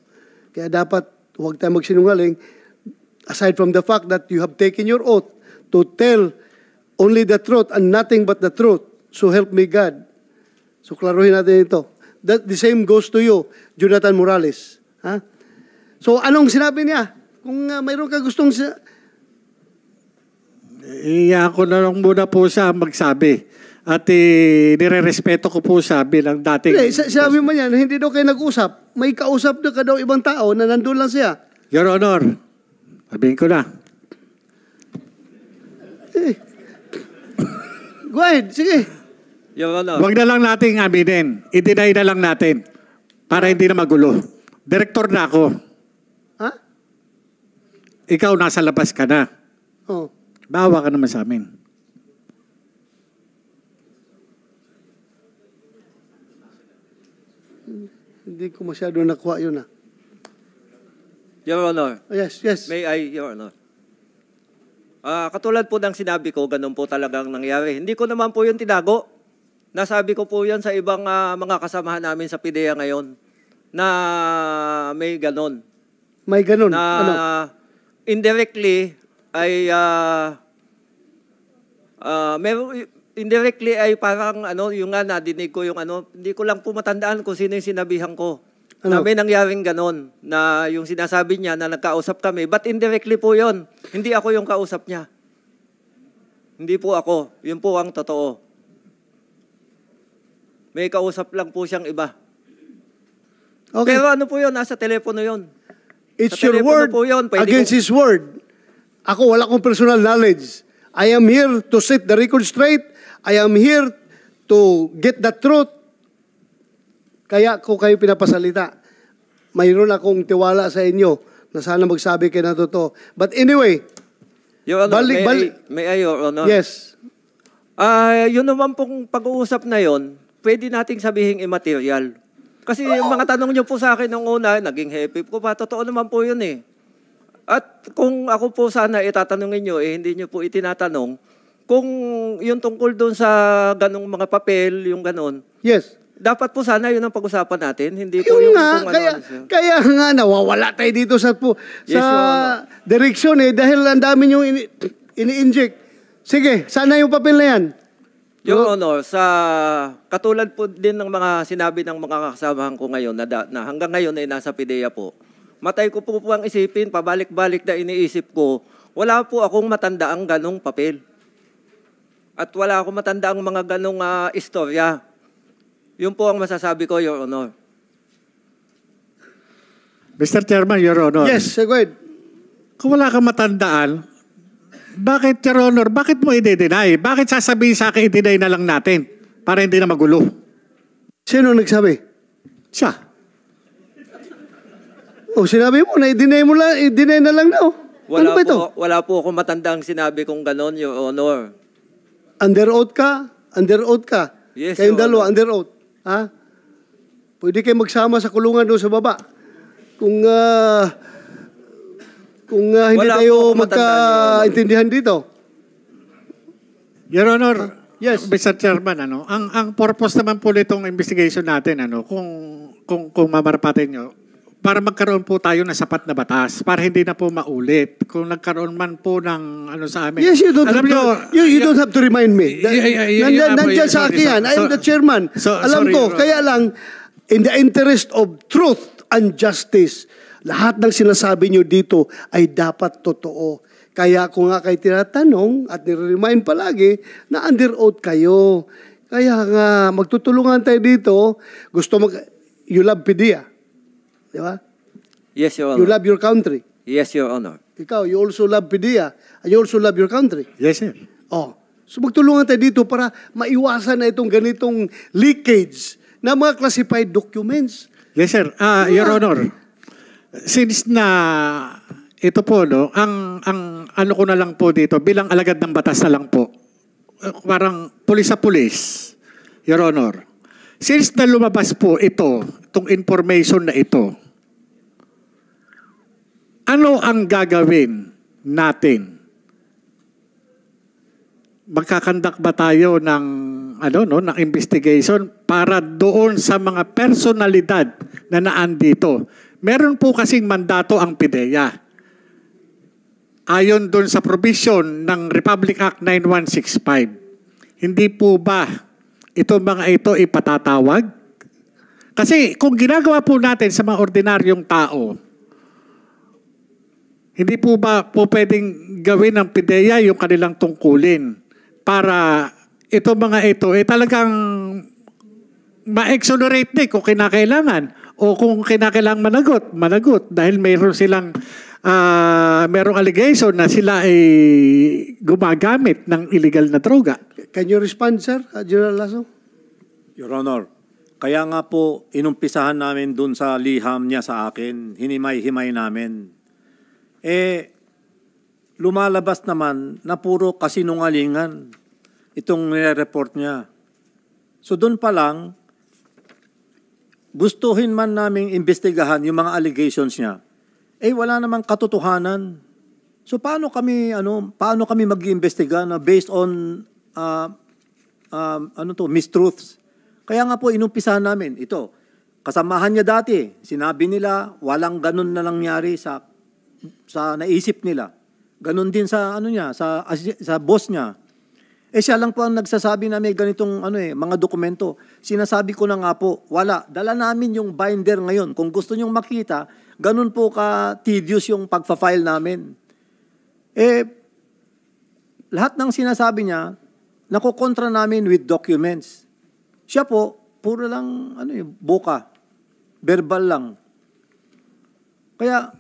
Kaya dapat huwag tayo magsinungaling. Aside from the fact that you have taken your oath to tell only the truth and nothing but the truth. So help me God. So klaruhin natin ito. That the same goes to you, Jonathan Morales. Ha? So anong sinabi niya? Kung mayroon ka gustong... Iya ko na lang muna po siya magsabi. At nire-respeto ko po siya bilang dating... Hindi, sabi mo niya, hindi daw kayo nag-usap. May kausap na ka daw ibang tao na nandun lang siya. Your Honor, sabihin ko na. Go ahead, sige. Your Honor. Huwag na lang nating aminin. I-deny na lang natin para hindi na magulo. Direktor na ako. Ha? Ikaw nasa labas ka na. Oh. Bawa ka naman sa amin. Hindi ko masyado nakuha yun Your Honor. Yes. May I, Your Honor? Katulad po ng sinabi ko, ganun po talagang nangyari. Hindi ko naman po yun tinago. Nasabi ko po yan sa ibang mga kasamahan namin sa PDEA ngayon na may ganun. May ganun. Na Ano? indirectly ay indirectly ay parang yung nga nadinig ko yung hindi ko lang po matandaan kung sino yung sinabihan ko. Ano? Na may nangyaring ganon, na yung sinasabi niya na nagkausap kami, but indirectly po yon. Hindi ako yung kausap niya. Hindi po ako. Yun po ang totoo. May kausap lang po siyang iba. Okay. Pero ano po yun? Nasa telepono yun. It's Sa your telepono word po yun. Pwede against ko- his word. Ako, wala akong personal knowledge. I am here to set the record straight. I am here to get the truth. Kaya ko kayo pinapasalita. Mayroon akong tiwala sa inyo na sana magsabi kayo na totoo. But anyway, Your Honor, Balik- may I, Your Honor? yes. Yun naman pong pag-uusap na yon, pwede nating sabihing immaterial. Kasi yung mga tanong niyo po sa akin nung una, naging happy ko pa. Totoo naman po yun eh. At kung ako po sana itatanungin niyo, hindi niyo po itinatanong, kung yung tungkol doon sa ganong mga papel, yung ganon, Yes. dapat po sana yun ang pag-usapan natin. Hindi po Yun yung nga, kung ano. kaya nga nawawala tayo dito sa Yes, Your Honor. direksyon dahil ang dami nyo ini-inject. Sige, sana yung papel na yan. Your Honor, sa katulad po din ng mga sinabi ng mga kasamahan ko ngayon na hanggang ngayon ay nasa PDEA po, matay ko po ang isipin, pabalik-balik na iniisip ko, wala po akong matandaang ganong papel. At wala akong matandaang mga ganong istorya. Yun po ang masasabi ko, Your Honor. Mr. Chairman, Your Honor. Yes, go ahead. Kung wala kang matandaan, bakit, Your Honor, bakit mo i-deny? Bakit sasabihin sa akin, i-deny na lang natin para hindi na magulo? Sino nagsabi? Siya. Sinabi mo na i-deny na lang daw. Ano ba ito? Wala po akong matandaang sinabi kung ganon, Your Honor. Under oath ka? Under oath ka? Yes, Kayong Your dalawa, Honor. under oath. Ha? Pwede kayo magsama sa kulungan doon sa baba. Kung hindi Wala po tayo akong matandaan, Your Honor. magkaintindihan dito. Your Honor, Yes. Mr. Chairman, ang purpose naman po nitong investigation natin, kung mamarapatin nyo, para magkaroon po tayo ng sapat na batas, para hindi na po maulit. Kung nagkaroon man po ng ano sa amin. Yes, you don't, Alam have, nyo, to, you don't have to remind me. Nandiyan sa akin yan. I am the chairman. Alam ko, kaya lang, in the interest of truth and justice, lahat ng sinasabi nyo dito ay dapat totoo. Kaya ako nga kayo tinatanong at nire-remind palagi na under oath kayo. Kaya nga, magtutulungan tayo dito. You love PDEA. Di ba? Yes, Your You Honor. love your country. Yes, Your Honor. Ikaw, you also love PDEA. And you also love your country. yes, sir. Oh. So magtulungan tayo dito para maiwasan na itong ganitong leakage na mga classified documents. Yes, sir. Your Honor, since na ito po, no, ang ano ko na lang po dito, bilang alagad ng batas na lang po, parang pulis sa pulis, Your Honor. Since na lumabas po itong information na ito, ano ang gagawin natin? Magkakandak ba tayo ng ng investigation para doon sa mga personalidad na naandito? Meron po kasing mandato ang PIDEA. Ayon doon sa provision ng Republic Act 9165. Hindi po ba ito mga ito ipatatawag? Kasi kung ginagawa po natin sa mga ordinaryong tao, hindi po ba po pwedeng gawin ng PIDEA yung kanilang tungkulin para ito mga ito talagang ma-exonerate din kung kinakailangan o kung kinakailangan managot dahil mayroon silang merong allegation na sila ay gumagamit ng illegal na droga. Can you respond, sir, General Lasso? Your Honor, kaya nga po inumpisahan namin dun sa liham niya sa akin, hinimay-himay namin. Lumalabas naman na puro kasinungalingan itong nire-report niya. So doon pa lang, gustuhin man naming imbestigahan yung mga allegations niya, wala namang katotohanan. So paano kami mag-iimbestiga na based on mistruths? Kaya nga po inumpisahan namin ito. Kasamahan niya dati, sinabi nila walang ganun na nangyari sa naisip nila. Ganun din sa sa boss niya. Siya lang po ang nagsasabi na may ganitong mga dokumento. Sinasabi ko na nga po, wala. Dala namin yung binder ngayon. Kung gusto nyong makita, ganun po ka-tedious yung pagpa-file namin. Lahat ng sinasabi niya, nakokontra namin with documents. Siya po, puro lang, boka. Verbal lang. Kaya,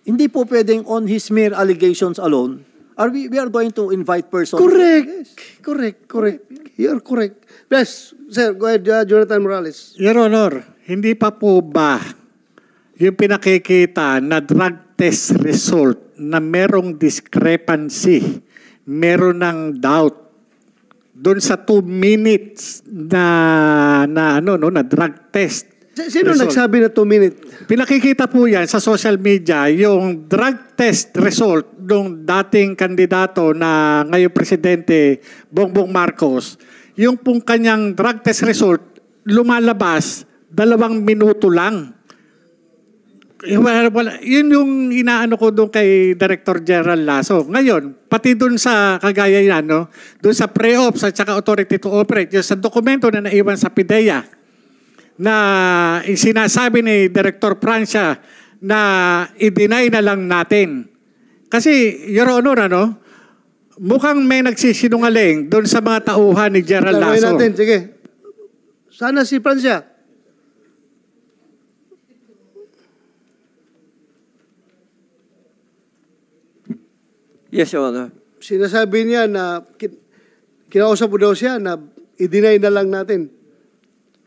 hindi po pwedeng on his mere allegations alone, we are going to invite persons. Correct. Yes. Correct. You're correct. Yes, sir, go ahead, Jonathan Morales. Your Honor, hindi pa po ba yung pinakikita na drug test result na merong discrepancy, meron ng doubt doon sa 2 minutes na drug test. Sino result. nagsabi na 2 minutes? Pinakikita po yan sa social media, yung drug test result ng dating kandidato na ngayong presidente, Bongbong Marcos, yung pong kanyang drug test result, lumalabas 2 minuto lang. Yun yung inaano ko doon kay Director General Lasso. Ngayon, pati doon sa kagaya yan, doon sa pre-ops at saka authority to operate, yung sa dokumento na naiwan sa PIDEA, na sinasabi ni Director Francia na i-deny na lang natin. Kasi, Your Honor, mukhang may nagsisinungaling doon sa mga tauhan ni General Laruin Lasso. natin, sige. Sana si Francia. Yes, Your Honor. Sinasabi niya na kinausap mo daw siya na i-deny na lang natin.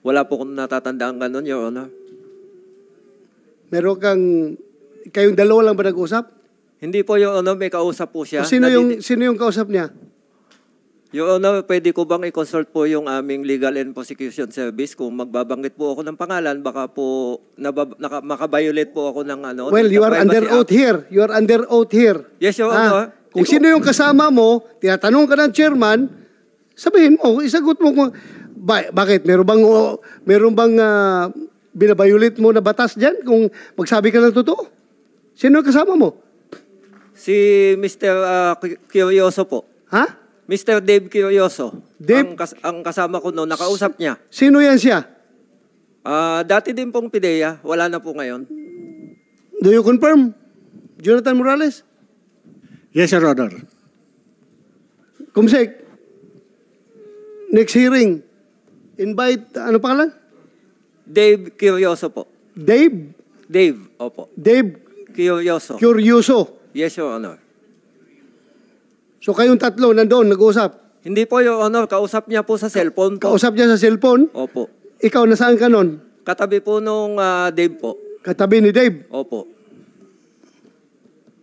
Wala po kong natatandaan ganun, Your Honor. Meron kayong dalawa lang ba nag-usap? Hindi po, Your Honor, may kausap po siya. O sino yung kausap niya? Your Honor, pwede ko bang i-consult po yung aming Legal and Prosecution Service? Kung magbabanggit po ako ng pangalan, baka po makabiolate po ako ng Well, you are under oath here. You are under oath here. Yes, Your Honor. Kung sino yung kasama mo, tinatanong ka ng chairman, sabihin mo, isagot mo kung bakit? Meron bang binabayulit mo na batas dyan kung magsabi ka ng totoo? Sino ang kasama mo? Si Mr. Curioso po. Ha? Mr. Dave Curioso. Dave? Ang kasama ko noon, nakausap niya. Sino yan siya? Dati din pong PIDEA, wala na po ngayon. Do you confirm? Jonathan Morales? Yes, Your Honor. Kumsek, next hearing, invite, ano pangalan? Dave Curioso po. Dave? Dave, opo. Dave Curioso. Curioso. Yes, Your Honor. So kayong tatlo nandoon, nag-uusap. Hindi po, Your Honor. Kausap niya po sa cellphone po. Kausap niya sa cellphone. Opo. Ikaw, nasaan ka nun? Katabi po nung Dave po. Katabi ni Dave. Opo.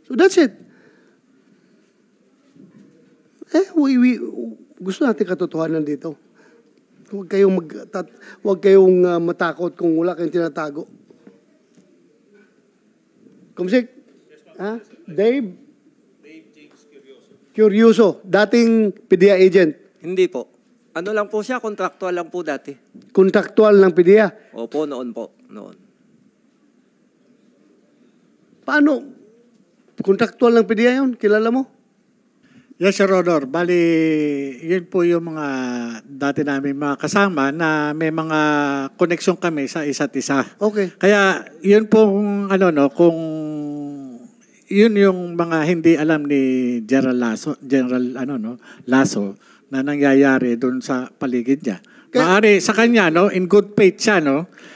So that's it. Gusto natin katotohanan dito. Huwag kayong matakot kung wala kayong tinatago. Kumsik? Ha? Dave? Dave James Curioso. Dating PDEA agent. Hindi po. Ano lang po siya, kontraktual lang po dati. Kontraktual ng PDEA. Opo, noon po. Noon. Paano? Kontraktual ng PDEA yun? Kilala mo? Yes, Your Honor. Bali, yun po yung mga dati namin mga kasama na may mga koneksyon kami sa isa't isa. Okay. Kaya yun pong kung yun yung mga hindi alam ni General Lasso na nangyayari doon sa paligid niya. Maari sa kanya in good faith siya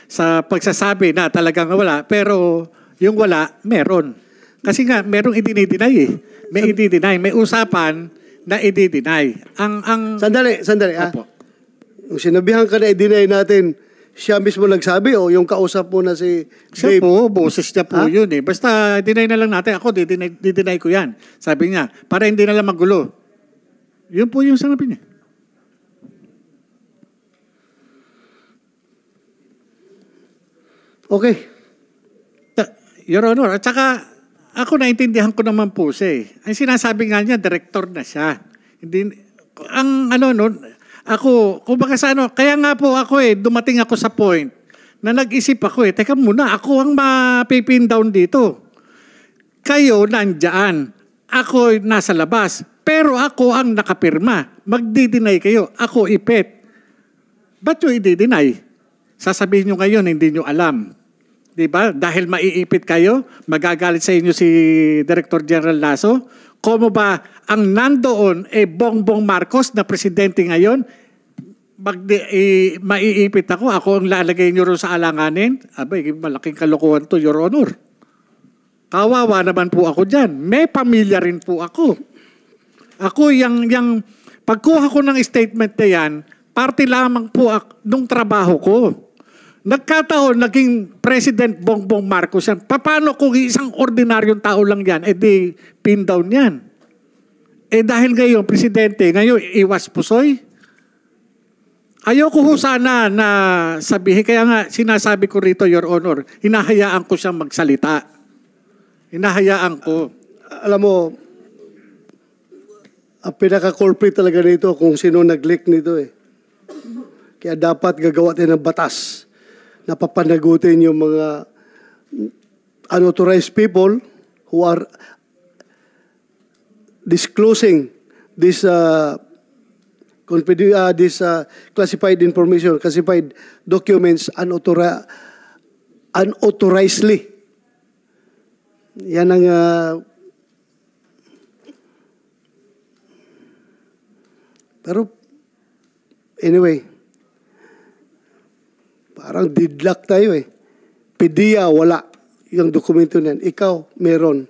sa pagsasabi na talagang wala, pero yung wala meron. Kasi nga merong i-deny eh. May i-deny, may usapan na i-deny. Sandali. Opo. Yung sinabihan ka na i-deny natin, siya mismo nagsabi o yung kausap mo na si Siya Dave? po, boses niya po yun eh. Basta deny na lang natin. Ako, deny ko yan. Sabi niya, para hindi na lang magulo. Yun po yung sinabi niya. Okay. Your Honor, at saka ako naintindihan ko naman po siya eh. Ang sinasabi nga niya, director na siya. Hindi, ako, kumbaga kaya nga po ako dumating ako sa point na nag-isip ako teka muna, ako ang mapipin down dito. Kayo nandyan, ako nasa labas, pero ako ang nakapirma. Magdi-deny kayo, ako ipet. Ba't nyo i-deny? Sasabihin nyo ngayon, hindi nyo alam. Diba? Dahil maiipit kayo, magagalit sa inyo si Director General Lasso. Como ba ang nandoon Bongbong Marcos na presidente ngayon, maiipit ako ang lalagay nyo rin sa alanganin? Abay, malaking kalokohan to, Your Honor. Kawawa naman po ako dyan. May pamilya rin po ako. Ako, yung pagkuha ko ng statement na yan, parte lamang po nung trabaho ko. Nagkataon, naging President Bongbong Marcos yan. Paano kung isang ordinaryong tao lang yan, di pin down yan? Dahil ngayon, Presidente, ngayon, iwas pusoy. Ayoko ho sana na sabihin, kaya nga sinasabi ko rito, Your Honor, hinahayaan ko siyang magsalita. Hinahayaan ko. Alam mo, ang pinaka-culprit talaga nito kung sino nag-leak nito Kaya dapat gagawa tayo ng batas na papanagutin yung mga unauthorized people who are disclosing this classified information, classified documents unauthorizedly. Yan ang pero anyway, parang deadlock tayo PDEA, wala yung dokumento niyan. Ikaw, meron.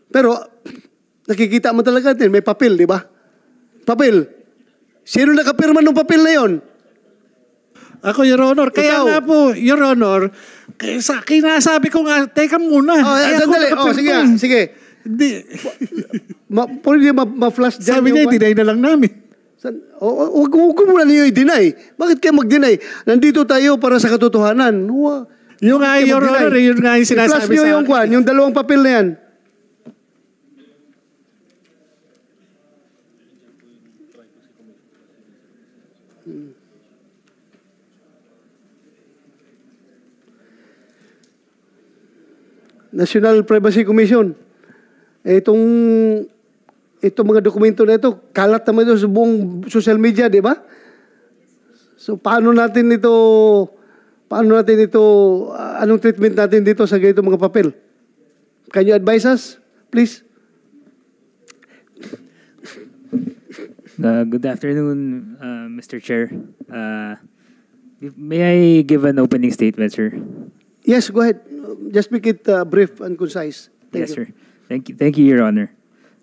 Pero, nakikita mo talaga natin, may papel, di ba? Papel. Sino nakapirma ng papel na yon? Ako, Your Honor. Kaya Ikaw. nga po, Your Honor, kinasabi ko nga, teka muna. Sandali. Sige. Pwede ma-flash dyan. Sabi niya, deny na lang namin. Huwag ko muna niyo i-deny. Bakit kayo mag-deny? Nandito tayo para sa katotohanan. Yung nga, Your Honor, yun nga yung sinasabi I-flash niyo yung dalawang papel na yan. National Privacy Commission. Itong mga dokumento na ito, kalat naman ito sa buong social media, di ba? So paano natin ito, anong treatment natin dito sa ganitong mga papel? Can you advise us, please? Good afternoon, Mr. Chair. May I give an opening statement, sir? Yes, go ahead. Just make it brief and concise. Thank Yes, you. sir. Thank you, Your Honor.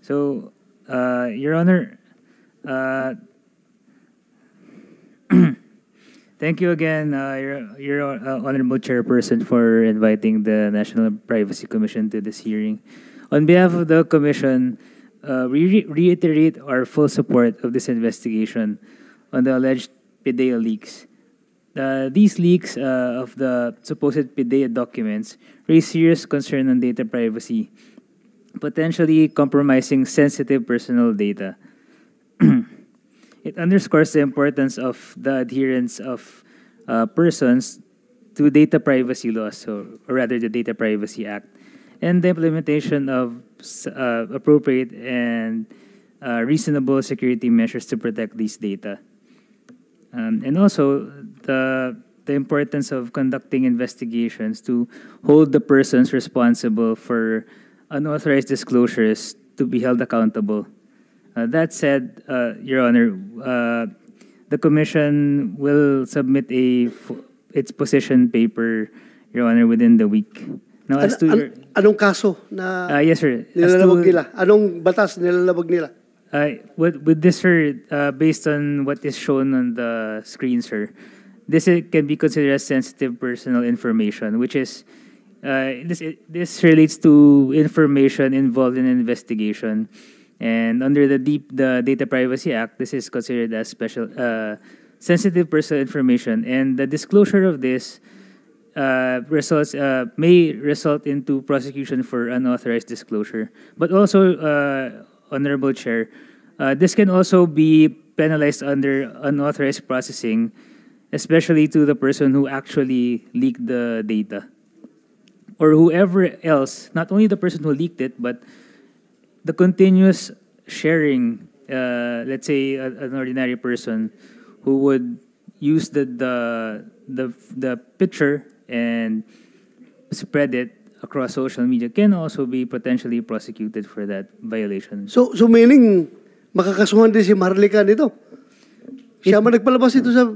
So, Your Honor, thank you again, Your Honorable Chairperson, for inviting the National Privacy Commission to this hearing. On behalf of the Commission, we reiterate our full support of this investigation on the alleged PIDEA leaks. These leaks of the supposed PIDEA documents raise serious concern on data privacy, potentially compromising sensitive personal data. It underscores the importance of the adherence of persons to data privacy laws, or rather the Data Privacy Act, and the implementation of appropriate and reasonable security measures to protect these data. And also the importance of conducting investigations to hold the persons responsible for unauthorized disclosures to be held accountable. That said, Your Honor, the Commission will submit its position paper, Your Honor, within the week. Now, as to Anong kaso na yes, sir. nilalabag nila? Anong batas nilalabag nila? With this, sir, based on what is shown on the screen, sir, this can be considered as sensitive personal information, which is this relates to information involved in an investigation, and under the Data Privacy Act, this is considered as sensitive personal information, and the disclosure of this may result into prosecution for unauthorized disclosure, but also, Honorable Chair, this can also be penalized under unauthorized processing, especially to the person who actually leaked the data, or whoever else, not only the person who leaked it, but the continuous sharing, let's say an ordinary person who would use the picture and spread it across social media can also be potentially prosecuted for that violation. So meaning, makakasuhan din si Marlica nito? Siya man nagpalabas ito sa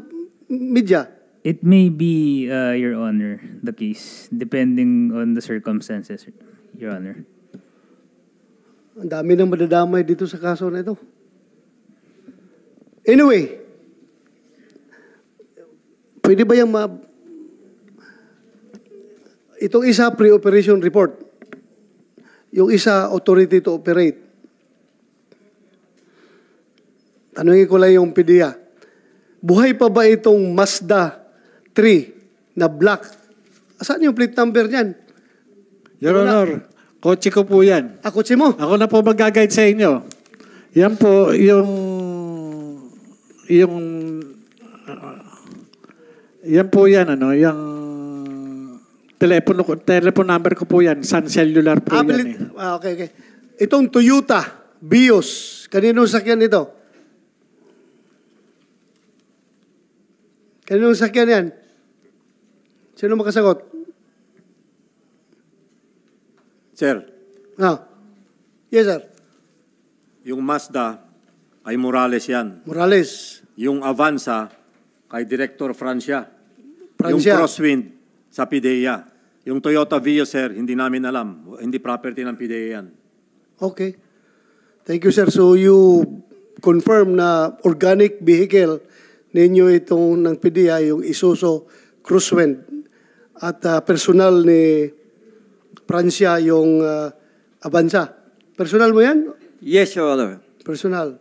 media? It may be, Your Honor, the case, depending on the circumstances, Your Honor. Ang dami nang madadamay dito sa kaso na ito. Anyway, pwede ba yung itong isa, pre-operation report. Yung isa, authority to operate. Tanungin ko lang yung PIDEA. Buhay pa ba itong Mazda 3 na black? Saan yung plate number niyan? Your Honor, kotse ko po yan. Kotse mo? Ako na po mag-guide sa inyo. Yan po yung yan po yan, yung telephone number ko po yan. Sun Cellular po yan. Okay. Itong Toyota Vios, kaninong sakyan ito? Kaninong sakyan yan? Sino makasagot? Sir, Yes, sir. yung Mazda kay Morales yan. Morales. Yung Avanza kay Director Francia. Yung Francia. Crosswind sa PIDEA. Yung Toyota Vios, sir, hindi namin alam. Hindi property ng PIDEA yan. Okay. Thank you, sir. So you confirm na organic vehicle ninyo itong ng PIDEA, yung Isuzu Crosswind. At personal ni Francia yung Avanza. Personal mo yan? Yes, Your Honor. Personal.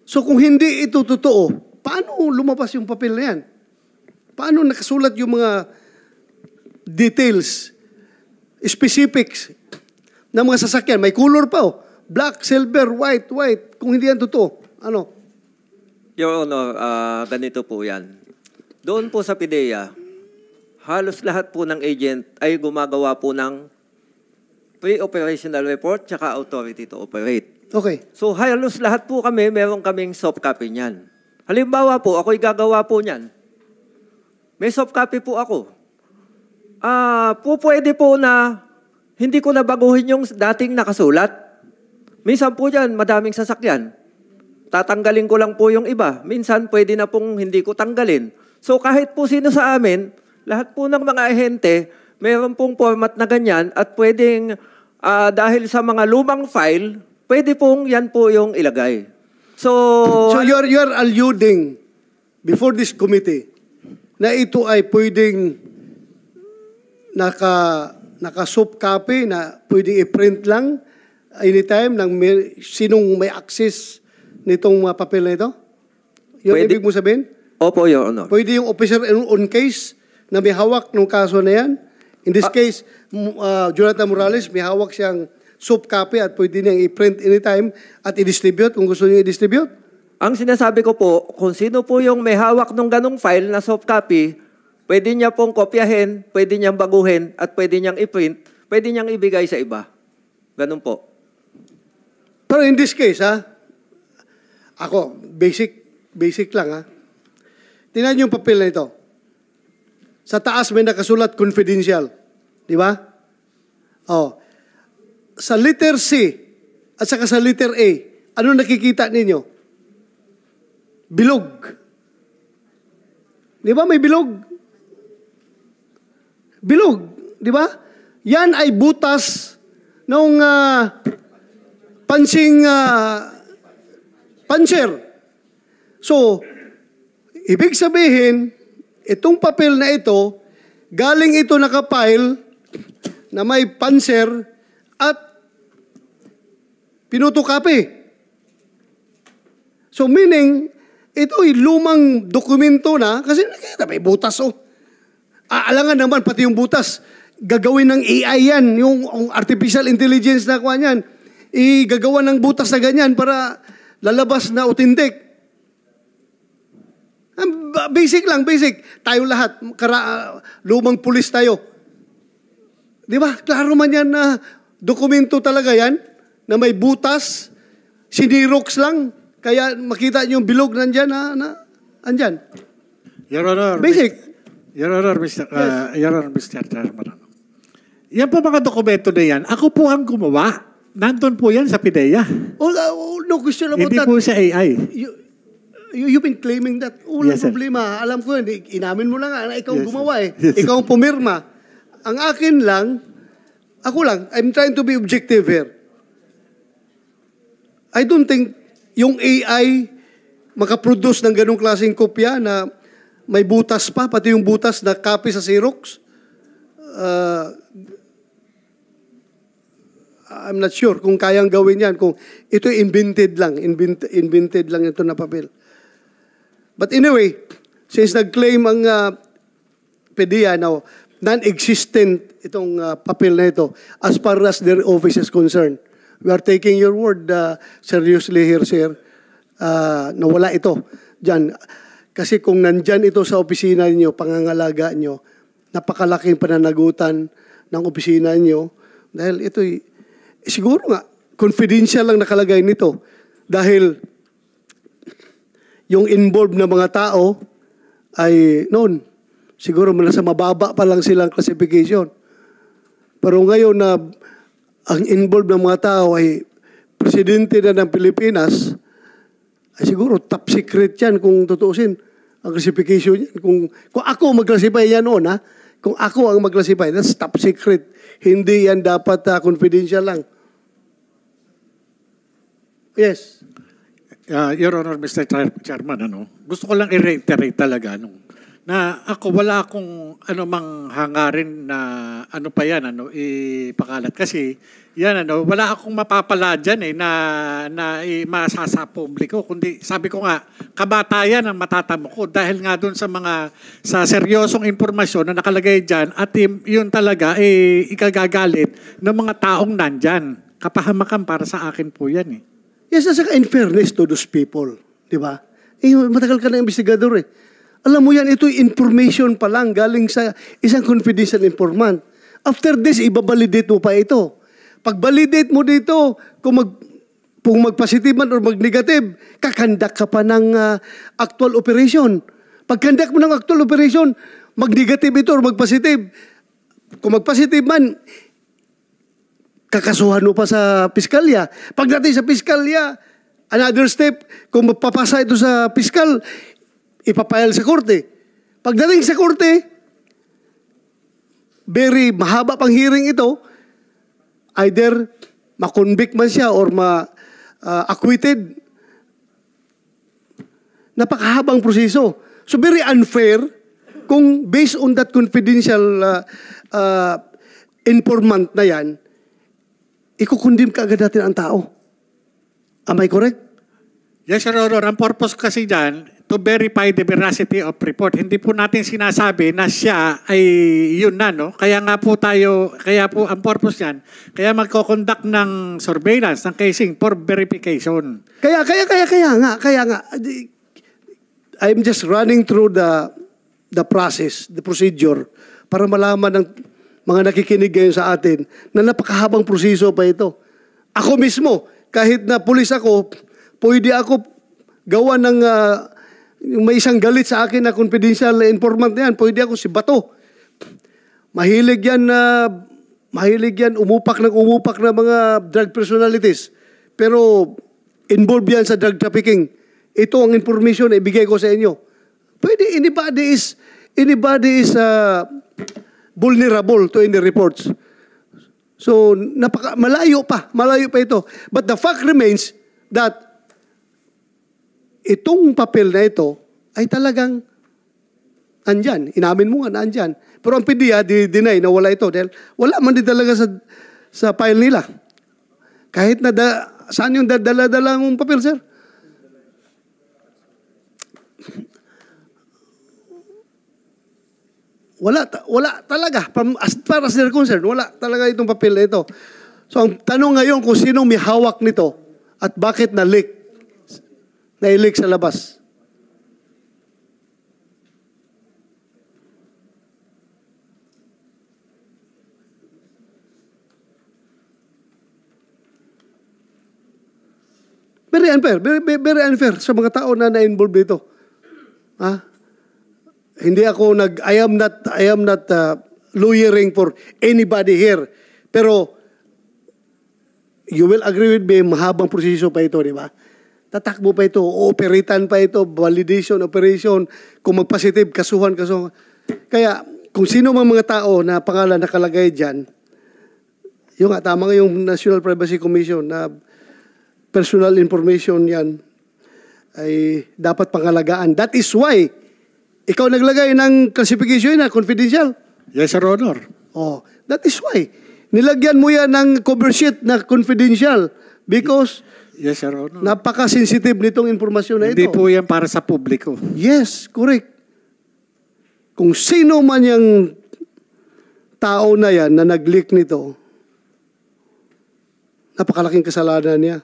So kung hindi ito totoo, paano lumabas yung papel na yan? Paano nakasulat yung mga details, specifics ng mga sasakyan? May color pa black, silver, white. Kung hindi yan totoo, ano? Your Honor, ganito po yan. Doon po sa PIDEA, halos lahat po ng agent ay gumagawa po ng pre-operational report tsaka authority to operate. Okay. So halos lahat po kami, meron kaming soft copy niyan. Halimbawa po, ako'y gagawa po niyan. May soft copy po ako. Pwede po na hindi ko nabaguhin yung dating nakasulat. Minsan po dyan, madaming sasakyan. Tatanggalin ko lang po yung iba. Minsan, pwede na pong hindi ko tanggalin. So kahit po sino sa amin, lahat po ng mga ahente, mayroon pong format na ganyan at pwedeng, dahil sa mga lumang file, pwede pong yan po yung ilagay. So you're alluding before this committee na ito ay pwedeng naka-soft copy na pwedeng i-print lang anytime ng sinong may access nitong papel na ito? Yun ibig mo sabihin? Opo, Your Honor. Pwede yung officer on case na may hawak ng kaso na yan? In this case, Jonathan Morales, may hawak siyang soft copy at pwede niyang i-print anytime at i-distribute kung gusto niya i-distribute? Ang sinasabi ko po, kung sino po yung may hawak ng ganong file na soft copy, pwede niya pong kopyahin, pwede niyang baguhin, at pwede niyang i-print, pwede niyang ibigay sa iba. Ganun po. Pero in this case, ako, basic lang, tingnan niyo yung papel na ito. Sa taas may nakasulat confidential. Di ba? Oh. Sa letter C at saka sa letter A, ano nakikita ninyo? Bilog. Di ba may bilog? Bilog. Di ba? Yan ay butas ng puncher. So, ibig sabihin, itong papel na ito, galing ito nakapile na may puncher at pinutukapi. So meaning, ito ay lumang dokumento na, kasi nakita may butas Aalangan naman pati yung butas. Gagawin ng AI yan, yung artificial intelligence na kuha niyan. Igagawa ng butas na ganyan para lalabas na authentic. Basic lang, basic. Tayo lahat, lumang pulis tayo. Di ba? Klaro man yan na dokumento talaga yan, na may butas, sinirox lang, kaya makita niyo yung bilog nandyan andyan. Your Honor, basic. Your Honor, Mr. Chairman. Yan po mga dokumento na yan, ako po ang gumawa. Nandun po yan sa PIDEA. No question about Hindi that. po sa AI. You've been claiming that. Walang Yes, sir. problema. Alam ko yun. Inamin mo na nga na ikaw Yes, gumawa sir. Yes, Ikaw ang pumirma. Ang akin lang, I'm trying to be objective here. I don't think yung AI makaproduce ng ganong klaseng kopya na may butas pa, pati yung butas na copy sa Xerox. I'm not sure kung kayang gawin yan, kung ito invented lang ito na papel. But anyway, since nag-claim ang PDEA now, non-existent itong papel na ito as far as their office is concerned. We are taking your word seriously here, sir, na wala ito dyan. Kasi kung nandyan ito sa opisina niyo, pangangalaga niyo, napakalaking pananagutan ng opisina niyo, dahil ito siguro nga, confidential lang nakalagay nito. Dahil yung involved na mga tao ay noon, siguro nasa mababa pa lang silang classification. Pero ngayon na ang involved ng mga tao ay presidente na ng Pilipinas, ay siguro top secret yan kung tutuusin ang classification yan. Kung ako mag-classify yan noon, kung ako ang mag-classify, that's top secret. Hindi yan dapat confidential lang. Yes. Your Honor, Mr. Chairman, gusto ko lang i-reiterate talaga na ako wala akong mang hangarin na ipakalat kasi yan wala akong mapapala diyan na masasa publiko, kundi sabi ko nga kabatayan ang matatamo ko dahil nga doon sa seryosong impormasyon na nakalagay diyan at yun talaga ikagagalit ng mga taong nandyan. Kapahamakan para sa akin po yan Yes, in fairness to those people, di ba? Matagal ka na investigador Alam mo yan, ito information pa lang galing sa isang confidential informant. After this, ibabalidate mo pa ito. Pag validate mo dito, kung mag-positive man or mag-negative, kakandak ka pa ng actual operation. Pag kandak mo ng actual operation, mag-negative ito or mag-positive. Kung mag-positive man, kakasuhan mo pa sa piskalya. Pagdating sa piskalya, another step, kung magpapasa ito sa piskal, ipapile sa korte. Pagdating sa korte, very mahaba pang hearing ito, either ma-convict man siya or ma-acquitted. Napakahabang proseso. So very unfair kung based on that confidential informant na yan, ikukundim ka agad natin ang tao. Am I correct? Yes, Your Honor. Ang purpose kasi dyan, to verify the veracity of report. Hindi po natin sinasabi na siya ay yun na, no? Kaya nga po kaya po ang purpose yan, kaya magko-conduct ng surveillance, ng casing for verification. Kaya nga. I'm just running through the process, the procedure, para malaman ng mga nakikinig ngayon sa atin na napakahabang proseso pa ito. Ako mismo, kahit na pulis ako, pwede ako gawa ng may isang galit sa akin na confidential informant na yan, pwede ako si Bato. Mahilig yan umupak ng mga drug personalities. Pero involved yan sa drug trafficking. Ito ang information na ibigay ko sa inyo. Pwede, anybody is vulnerable to any reports. So, malayo pa ito. But the fact remains that itong papel na ito ay talagang andyan. Inamin mo nga na andyan. Pero ang PDEA, deny na wala ito. Dahil wala man din talaga sa file nila. Kahit na saan yung dala-dala mong papel, sir? Wala talaga. As far as they're concerned, wala talaga itong papel na ito. So, ang tanong ngayon kung sino may hawak nito at bakit na-leak sa labas. Very unfair. Very unfair sa mga tao na na-involve dito. Hindi ako I am not lawyering for anybody here. Pero you will agree with me, mahabang proseso pa ito, di ba? Tatakbo pa ito, operatan pa ito, validation, operation, kung mag-positive, kasuhan. Kaya, kung sino mang mga tao na pangalan nakalagay dyan, tama nga yung National Privacy Commission na personal information yan ay dapat pangalagaan. That is why ikaw naglagay ng classification na confidential. Yes, Your Honor. Oh, that is why. Nilagyan mo yan ng cover sheet na confidential because yes, Your Honor. Napaka-sensitive nitong informasyon na ito. Hindi po yan para sa publiko. Yes, correct. Kung sino man yung tao na yan na nag-leak nito, napakalaking kasalanan niya.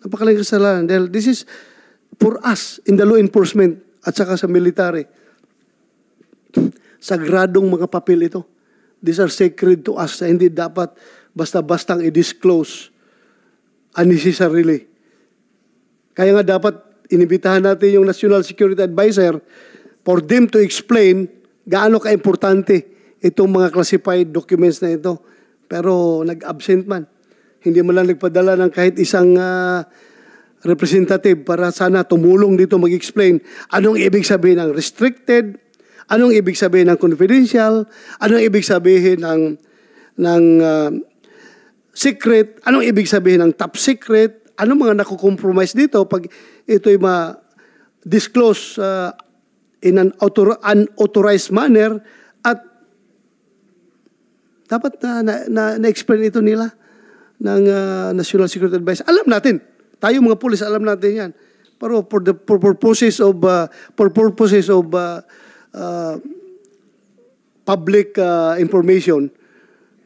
Napakalaking kasalanan. Dahil this is for us in the law enforcement at saka sa military. Sagradong mga papel ito. These are sacred to us. Hindi dapat basta-bastang i-disclose unnecessarily. Kaya nga dapat inibitahan natin yung National Security Advisor for them to explain gaano ka-importante itong mga classified documents na ito. Pero nag-absent man. Hindi man lang nagpadala ng kahit isang representative para sana tumulong dito mag-explain anong ibig sabihin ng restricted, anong ibig sabihin ng confidential, anong ibig sabihin ng secret, anong ibig sabihin ng top secret, anong mga nakukompromise dito pag ito'y ma-disclose in an unauthorized manner at dapat na-explain ito nila ng National Security Advisor. Alam natin. Tayo mga pulis, alam natin yan. Pero for purposes of public information,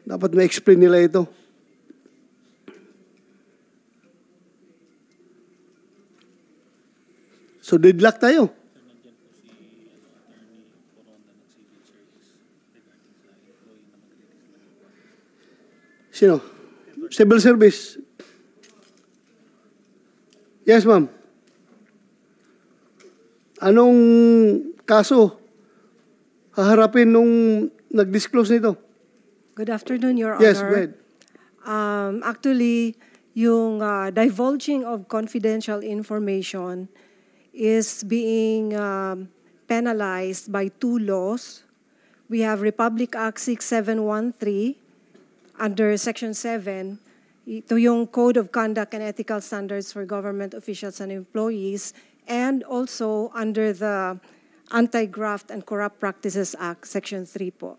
dapat ma-explain nila ito. So deadlock tayo. Sino? Civil Service. Yes, ma'am. Anong kaso haharapin nung nag-disclose nito? Good afternoon, Your Yes, Honor. go ahead. Actually, yung divulging of confidential information is being penalized by two laws. We have Republic Act 6713 under Section 7. Ito yung Code of Conduct and Ethical Standards for Government Officials and Employees, and also under the Anti-Graft and Corrupt Practices Act, Section 3 po.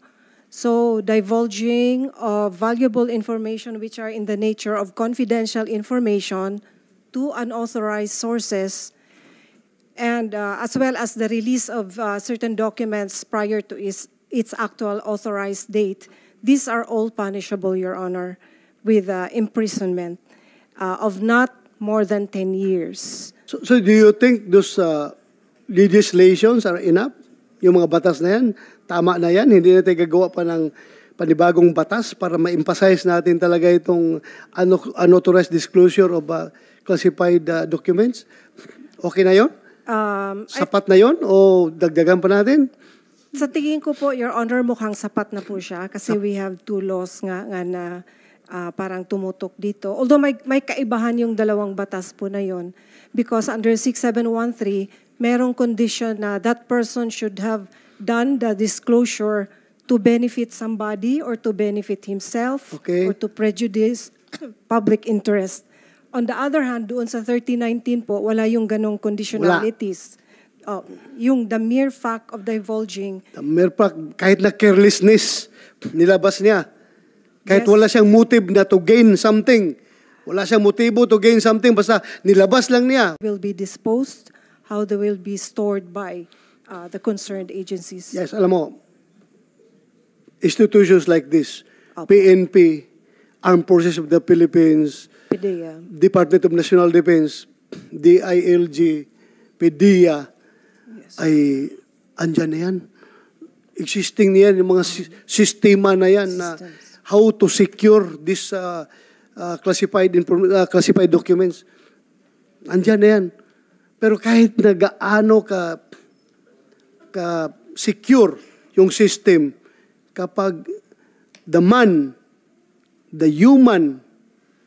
So, divulging of valuable information which are in the nature of confidential information to unauthorized sources, and as well as the release of certain documents prior to its actual authorized date, these are all punishable, Your Honor, with imprisonment of not more than 10 years. So do you think those legislations are enough? Yung mga batas na yan, tama na yan? Hindi natin gagawa pa ng panibagong batas para ma-emphasize natin talaga itong unauthorized disclosure of classified documents? Okay na yun? Sapat na yun? O dagdagan pa natin? Sa tingin ko po, Your Honor, mukhang sapat na po siya kasi we have two laws nga na parang tumutok dito. Although may kaibahan yung dalawang batas po na yon, because under 6713, merong condition na that person should have done the disclosure to benefit somebody or to benefit himself, okay, or to prejudice public interest. On the other hand, doon sa 3019 po, wala yung ganong conditionalities. Yung the mere fact of divulging. The mere fact, kahit na carelessness, nilabas niya. Kahit Yes. wala siyang motive na to gain something. Wala siyang motibo to gain something, basta nilabas lang niya. Will be disposed, how they will be stored by the concerned agencies. Yes, alam mo, institutions like this, Opo. PNP, Armed Forces of the Philippines, PDEA. Department of National Defense, DILG, PDEA, ay andyan na yan. Existing na yan, yung mga sistema na yan na how to secure this classified documents. Andyan na yan. Pero kahit na gaano ka secure yung system, kapag the human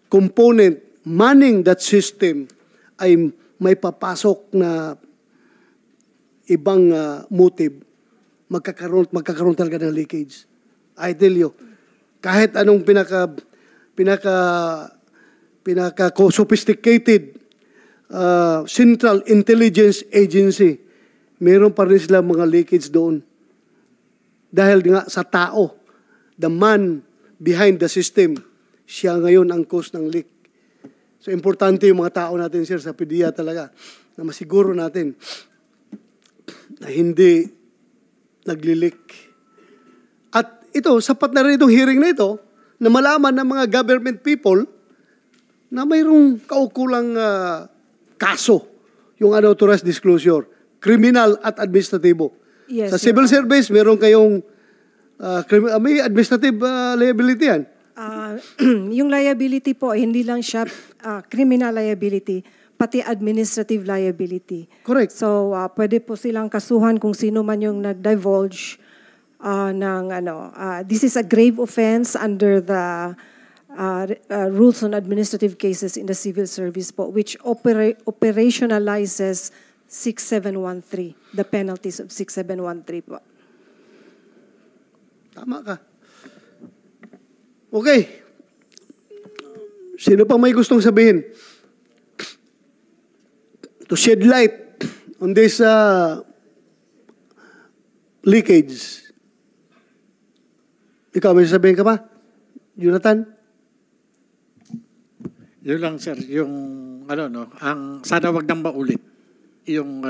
component manning that system ay may papasok na ibang motive, magkakaroon talaga ng leakage. I tell you, kahit anong pinaka-sophisticated Central Intelligence Agency, meron pa rin sila mga leakage doon. Dahil nga sa tao, the man behind the system, siya ngayon ang cause ng leak. So, importante yung mga tao natin, sir, sa PDEA talaga, na masiguro natin na hindi nagli-leak. At ito, sapat na rin itong hearing na ito, na malaman ng mga government people na mayroong kaukulang kaso, yung unauthorized disclosure, criminal at administratibo. Yes, Sa civil Your Honor. service, meron kayong may administrative liability yan. Yung liability po, hindi lang siya criminal liability, pati administrative liability. Correct. So, pwede po silang kasuhan kung sino man yung nag-divulge this is a grave offense under the rules on administrative cases in the civil service po, which operationalizes 6713, the penalties of 6713 po. Tama ka. Okay. Sino pang may gustong sabihin? To shed light on this leakage. Ikaw, may sabihin ka pa? Jonathan? Yun lang, sir, yung ang sana wag nang maulit yung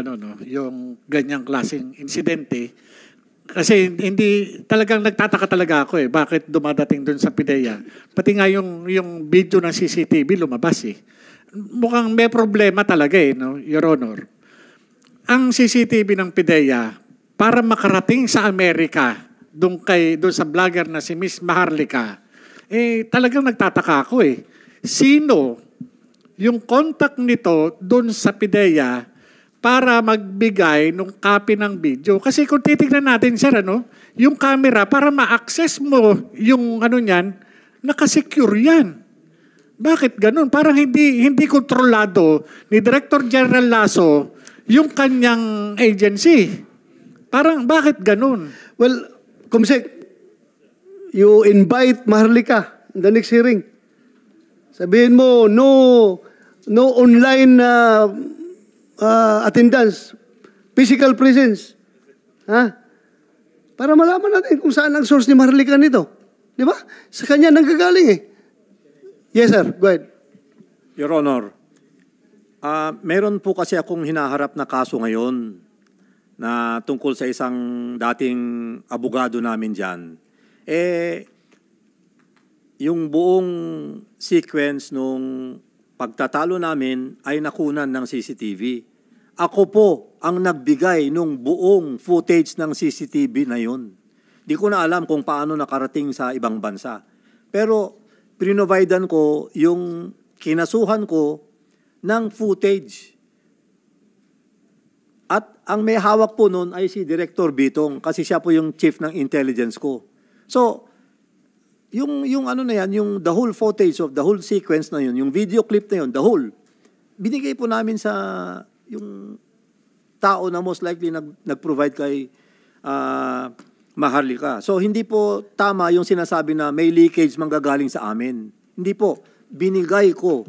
yung ganyang klaseng insidente. Kasi hindi talagang nagtataka talaga ako bakit dumadating doon sa PDEA. Pati nga yung video ng CCTV lumabas Mukhang may problema talaga no, Your Honor. ang CCTV ng PIDEA para makarating sa Amerika, doon sa vlogger na si Miss Maharlika, talagang nagtataka ako eh. Sino yung contact nito doon sa PIDEA para magbigay ng copy ng video? Kasi kung titignan natin, sir, yung camera, para ma-access mo yung niyan, nakasecure yan. Bakit ganun? Parang hindi kontrolado ni Director General Lasso yung kanyang agency. Parang bakit ganun? Well, Kumsek, you invite Maharlika in the next hearing. Sabihin mo, no online attendance, physical presence. Ha? Para malaman natin kung saan ang source ni Maharlika nito. Di ba? Sa kanya nanggagaling eh. Yes, sir. Go ahead. Your Honor, meron po kasi akong hinaharap na kaso ngayon na tungkol sa isang dating abogado namin dyan. Yung buong sequence nung pagtatalo namin ay nakunan ng CCTV. Ako po ang nagbigay nung buong footage ng CCTV na yun. Di ko na alam kung paano nakarating sa ibang bansa. Pero prinovidean ko yung kinasuhan ko ng footage. At ang may hawak po nun ay si Director Bitong kasi siya po yung chief ng intelligence ko. So, yung the whole footage of the whole sequence na yun, yung video clip na yun, the whole, binigay po namin sa yung tao na most likely nag-provide kay Maharlika. So, hindi po tama yung sinasabi na may leakage manggagaling sa amin. Hindi po. Binigay ko.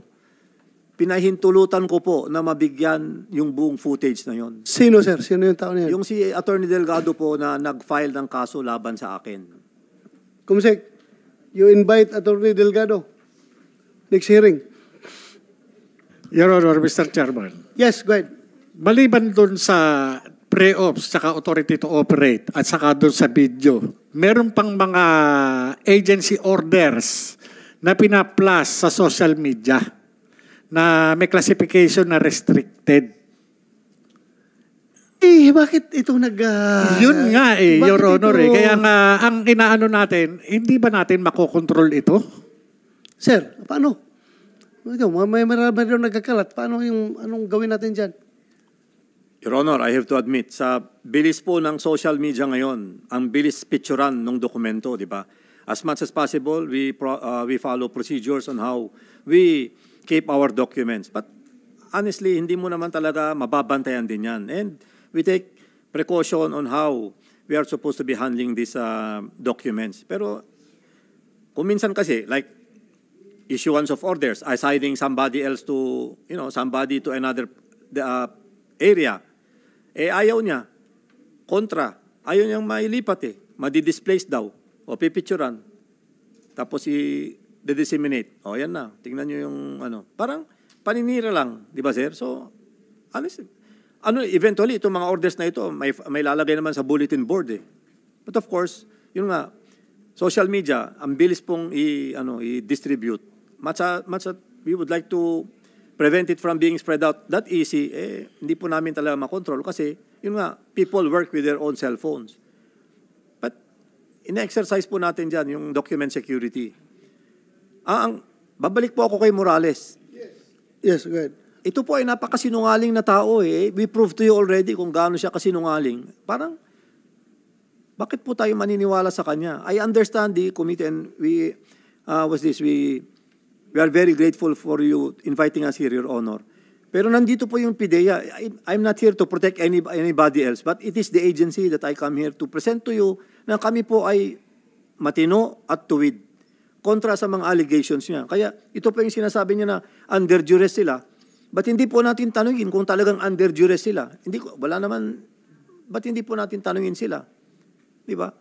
Pinahintulutan ko po na mabigyan yung buong footage na yon. Sino, sir? Sino yung tao na yan? Yung si Attorney Delgado po na nag-file ng kaso laban sa akin. Kumsek, you invite Attorney Delgado. Next hearing. Your Honor, Mr. Chairman. Yes, go ahead. Maliban doon sa pre-ops, saka authority to operate, at saka doon sa video, meron pang mga agency orders na pina-plus sa social media na may classification na restricted. Bakit ito Yun nga Your Honor. Kaya nga, ang inaano natin, hindi ba natin makokontrol ito? Sir, paano? May marami rin nagkakalat. Paano anong gawin natin dyan? Your Honor, I have to admit, sa bilis po ng social media ngayon, ang bilis picturean ng dokumento, di ba? As much as possible, we follow procedures on how we keep our documents. But honestly, hindi mo naman talaga mababantayan din yan. And we take precaution on how we are supposed to be handling these documents. Pero kung minsan kasi, like issuance of orders, assigning somebody else to, somebody to another area, ayaw niya. Kontra, ayaw niyang mailipat Madi-displace daw o pipicturan. Tapos i-disseminate. Yan na. Tingnan niyo yung Parang paninira lang, di ba, sir? So, honestly, eventually, itong mga orders na ito, may lalagay naman sa bulletin board But of course, yun nga, social media, ang bilis pong i-distribute. Much as we would like to prevent it from being spread out that easy, hindi po namin talaga makontrol kasi, yun nga, people work with their own cell phones. But, ina-exercise po natin dyan yung document security. Babalik po ako kay Morales. Yes, go ahead. Ito po ay napakasinungaling na tao We proved to you already kung gaano siya kasinungaling. Parang, bakit po tayo maniniwala sa kanya? I understand the committee and we are very grateful for you inviting us here, Your Honor. Pero nandito po yung PIDEA. I'm not here to protect anybody else, but it is the agency that I come here to present to you na kami po ay matino at tuwid kontra sa mga allegations niya. Kaya ito po yung sinasabi niya na under duress sila. Ba't hindi po natin tanungin kung talagang under duress sila? Ba't hindi po natin tanungin sila? Di ba?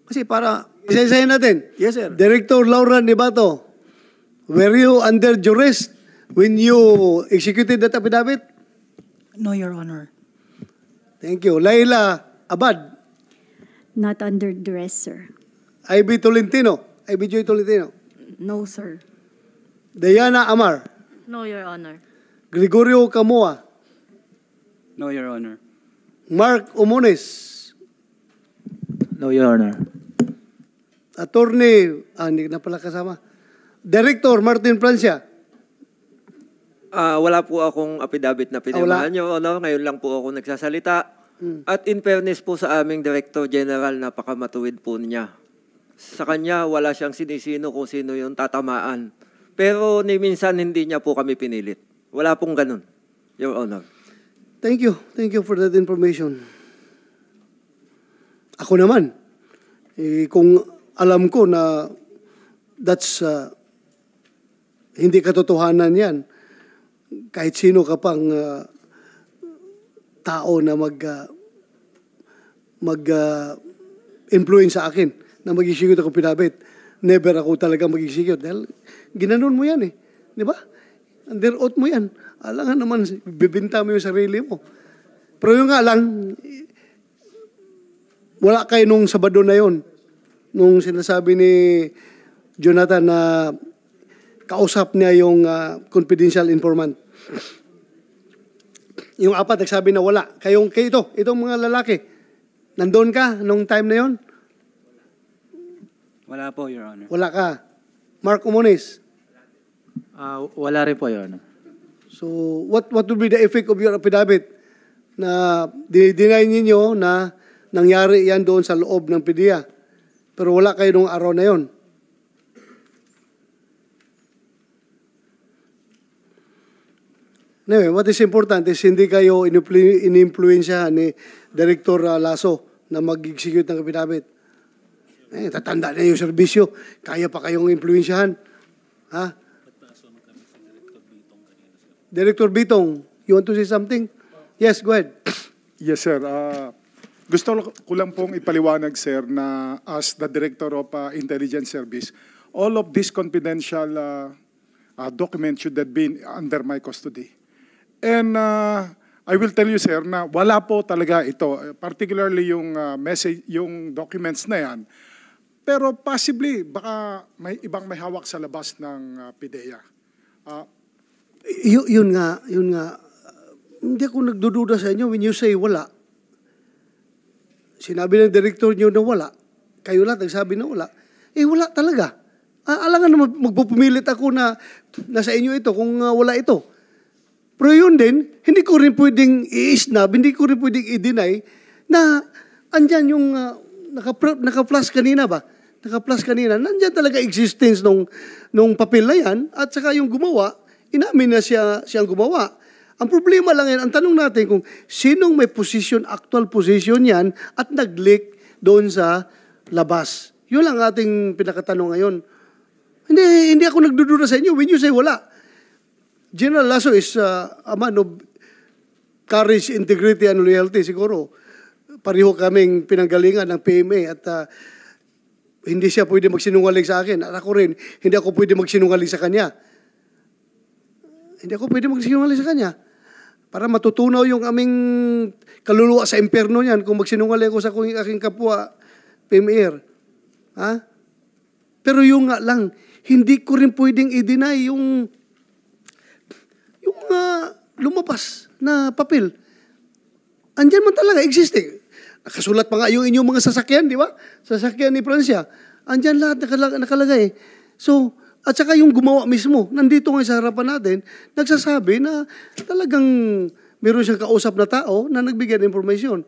Kasi para... Isa-isahin natin. Yes, sir. Director Laura Nibato, were you under duress when you executed that affidavit? No, Your Honor. Thank you. Laila Abad. Not under duress, sir. Ivy Joy Tolentino. No, sir. Diana Amar. No, Your Honor. Gregorio Camoa. No, Your Honor. Mark Omones. No, Your Honor. Attorney, hindi na pala kasama. Director Martin Francia. Wala po akong affidavit na pinirmahan, wala. Your Honor. Ngayon lang po ako nagsasalita. At in fairness po sa aming Director General, napakamatuwid po niya. Sa kanya, wala siyang sinisino kung sino yung tatamaan. Pero ni minsan hindi niya po kami pinilit. Wala pong ganun, Your Honor. Thank you. Thank you for that information. Ako naman, kung alam ko na that's hindi katotohanan yan, kahit sino ka pang tao na mag-influence sa akin na mag-execute ako pinabit, never ako talaga mag-execute. Dahil ginanon mo yan eh. Di ba? Under oath mo yan. Alangan naman, bibinta mo yung sarili mo. Pero yung nga lang, wala kayo nung Sabado na yon, nung sinasabi ni Jonathan na kausap niya yung confidential informant. Yung apat nagsabi na wala. Kayo itong mga lalaki, nandoon ka nung time na yon? Wala po, Your Honor. Wala ka. Mark Omones. Wala rin po, Your Honor. So, what would be the effect of your affidavit na deny ninyo na nangyari yan doon sa loob ng PDEA? Pero wala kayo nung araw na yon. Anyway, what is important is hindi kayo in-influensyahan ni Director Lasso na mag-execute ng affidavit. Tatanda na yung serbisyo. Kaya pa kayong influensyahan. Ha? Director Bitong, you want to say something? Yes, go ahead. Yes, sir. Gusto ko lang pong ipaliwanag, sir, na as the Director of Intelligence Service, all of these confidential documents should have been under my custody. And I will tell you, sir, na wala po talaga ito, particularly yung message, yung documents na yan. Pero possibly, baka may ibang may hawak sa labas ng PDEA. Yun nga. Hindi ako nagdududa sa inyo when you say wala. Sinabi ng director nyo na wala. Kayo lahat nagsabi na wala. Wala talaga. Alangan na magpupumilit ako na nasa inyo ito kung wala ito. Pero yun din, hindi ko rin pwedeng i-snub, hindi ko rin pwedeng i-deny na andyan yung naka-plus kanina ba? Naka-plus kanina. Nandyan talaga existence nung papel na yan at saka yung gumawa, inamin na siyang gumawa. Ang problema lang yan, ang tanong natin kung sinong may position, actual position yan at nag-leak doon sa labas. Yun lang ating pinakatanong ngayon. Hindi ako nagdududa sa inyo when you say wala. General Lasso is a man of courage, integrity, and loyalty. Siguro, pareho kaming pinanggalingan ng PMA at hindi siya pwede magsinungaling sa akin. At ako rin, hindi ako pwede magsinungaling sa kanya. Hindi ako pwede magsinungaling sa kanya. Para matutunaw yung aming kaluluwa sa impyerno niyan kung magsinungaling ako sa aking kapwa PMAer. Ha? Pero yung nga lang, hindi ko rin pwedeng i-deny yung lumabas na papel. Andyan man talaga, existing. Nakasulat pa nga yung inyong mga sasakyan, di ba? Sasakyan ni Francia. Andyan lahat nakalagay. So, at saka yung gumawa mismo, nandito nga sa harapan natin, nagsasabi na talagang meron siyang kausap na tao na nagbigay ng informasyon.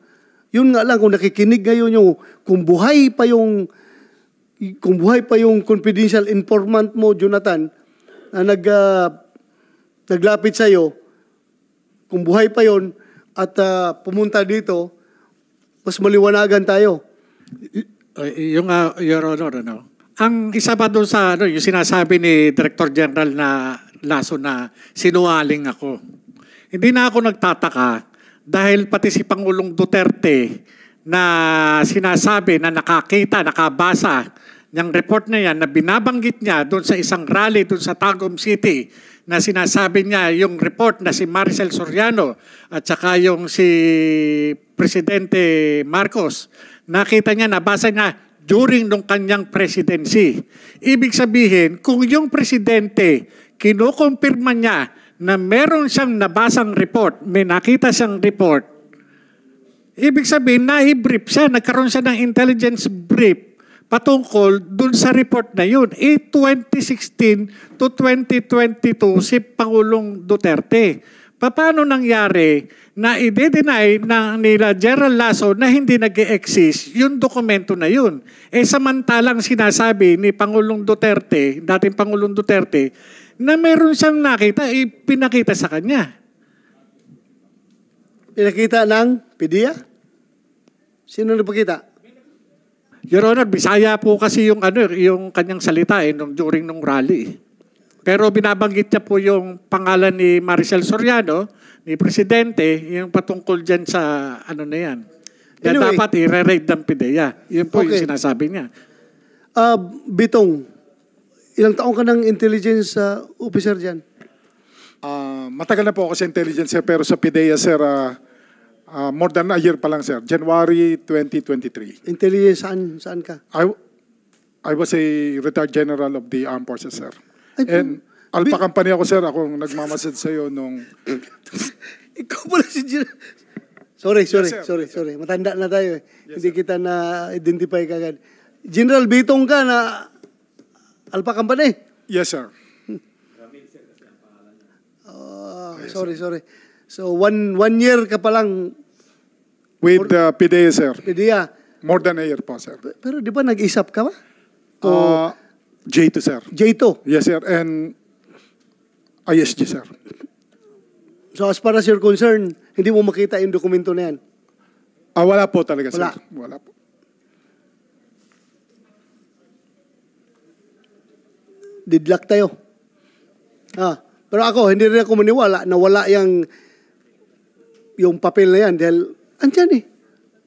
Yun nga lang, kung nakikinig ngayon yung, kung buhay pa yung confidential informant mo, Jonathan, na naglapit sa'yo, kung buhay pa yon at pumunta dito, mas maliwanagan tayo. Yung, Your Honor, ang isa pa doon sa yung sinasabi ni Director General na Lasso na sinungaling ako. Hindi na ako nagtataka dahil pati si Pangulong Duterte na sinasabi na nakakita, nakabasa ng report na yan na binabanggit niya doon sa isang rally doon sa Tagum City na sinasabi niya yung report na si Maricel Soriano at saka yung si Presidente Marcos. Nakita niya, nabasa niya during nung kanyang presidency. Ibig sabihin, kung yung presidente, kinukumpirma niya na meron siyang nabasang report, may nakita siyang report, Ibig sabihin, na-brief siya, nagkaroon siya ng intelligence brief patungkol dun sa report na yun. 2016 to 2022 si Pangulong Duterte. Paano nangyari na i-deny nila Gerald Lasso na hindi nag-exist yung dokumento na yun? Samantalang sinasabi ni Pangulong Duterte, dating Pangulong Duterte, na meron siyang nakita, pinakita sa kanya. Pinakita ng PDEA? Sino nagpakita? Your Honor, Bisaya po kasi yung kanyang salita during nung rally. Pero binabanggit niya po yung pangalan ni Maricel Soriano, ni Presidente, yung patungkol dyan sa na yan. Yan Anyway, dapat i-re-raid ng PDEA. Yun po yung sinasabi niya. Bitong, ilang taong ka ng intelligence officer dyan? Matagal na po ako sa intelligence, sir, pero sa PDEA, sir, more than a year pa lang, sir. January 2023. Intelligence, saan ka? I was a retired general of the Armed Forces, sir. And Alpha Company ako, sir. Akong nagmamasid sa'yo nung... Ikaw pala si General. Sorry. Yes, Sorry. Matanda na tayo. Hindi kita na-identify kagad. General Bitong ka na Alpha Company? Yes, sir. Sorry. So, one year ka pa lang with PDEA, sir. PDEA. More than a year po, sir. Pero di ba nag-isap ka ba? J2, sir. J2? Yes, sir. And ISG, sir. So as far as you're concerned, hindi mo makita yung dokumento na yan? Wala po talaga, sir. Wala. Wala po. Didlak tayo. Pero ako, hindi rin ako maniwala na wala yung papel na yan dahil andyan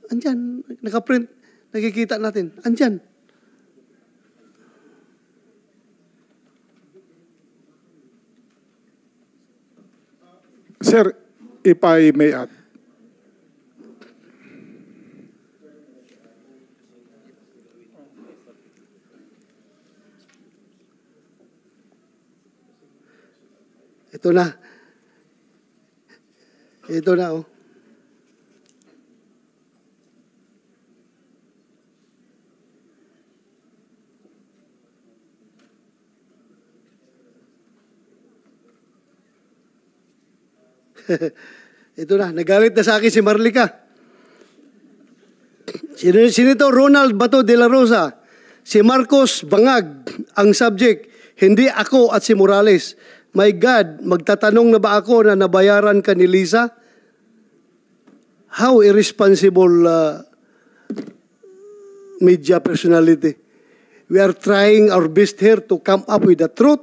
Andyan. Nakaprint. Nakikita natin. Andyan. Sir, if I may add. Ito na, oh. Ito na, nagalit na sa akin si Marlica. Senator Ronald Bato de la Rosa, si Marcos Bangag ang subject, hindi ako at si Morales. My God, magtatanong na ba ako na nabayaran ka ni Lisa? How irresponsible media personality. We are trying our best here to come up with the truth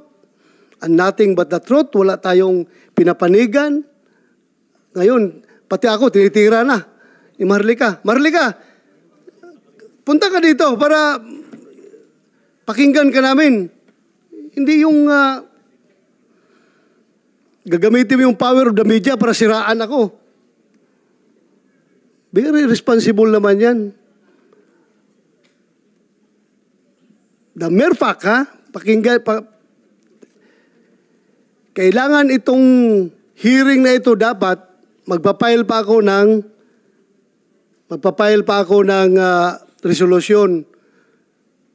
and nothing but the truth. Wala tayong pinapanigan. Ngayon, pati ako, tinitira na ni Marlica. Marlica, punta ka dito para pakinggan ka namin. Hindi yung gagamitin mo yung power of the media para siraan ako. Very responsible naman yan. The mere fact, pakinggan, kailangan itong hearing na ito dapat magpapile pa ako ng resolution.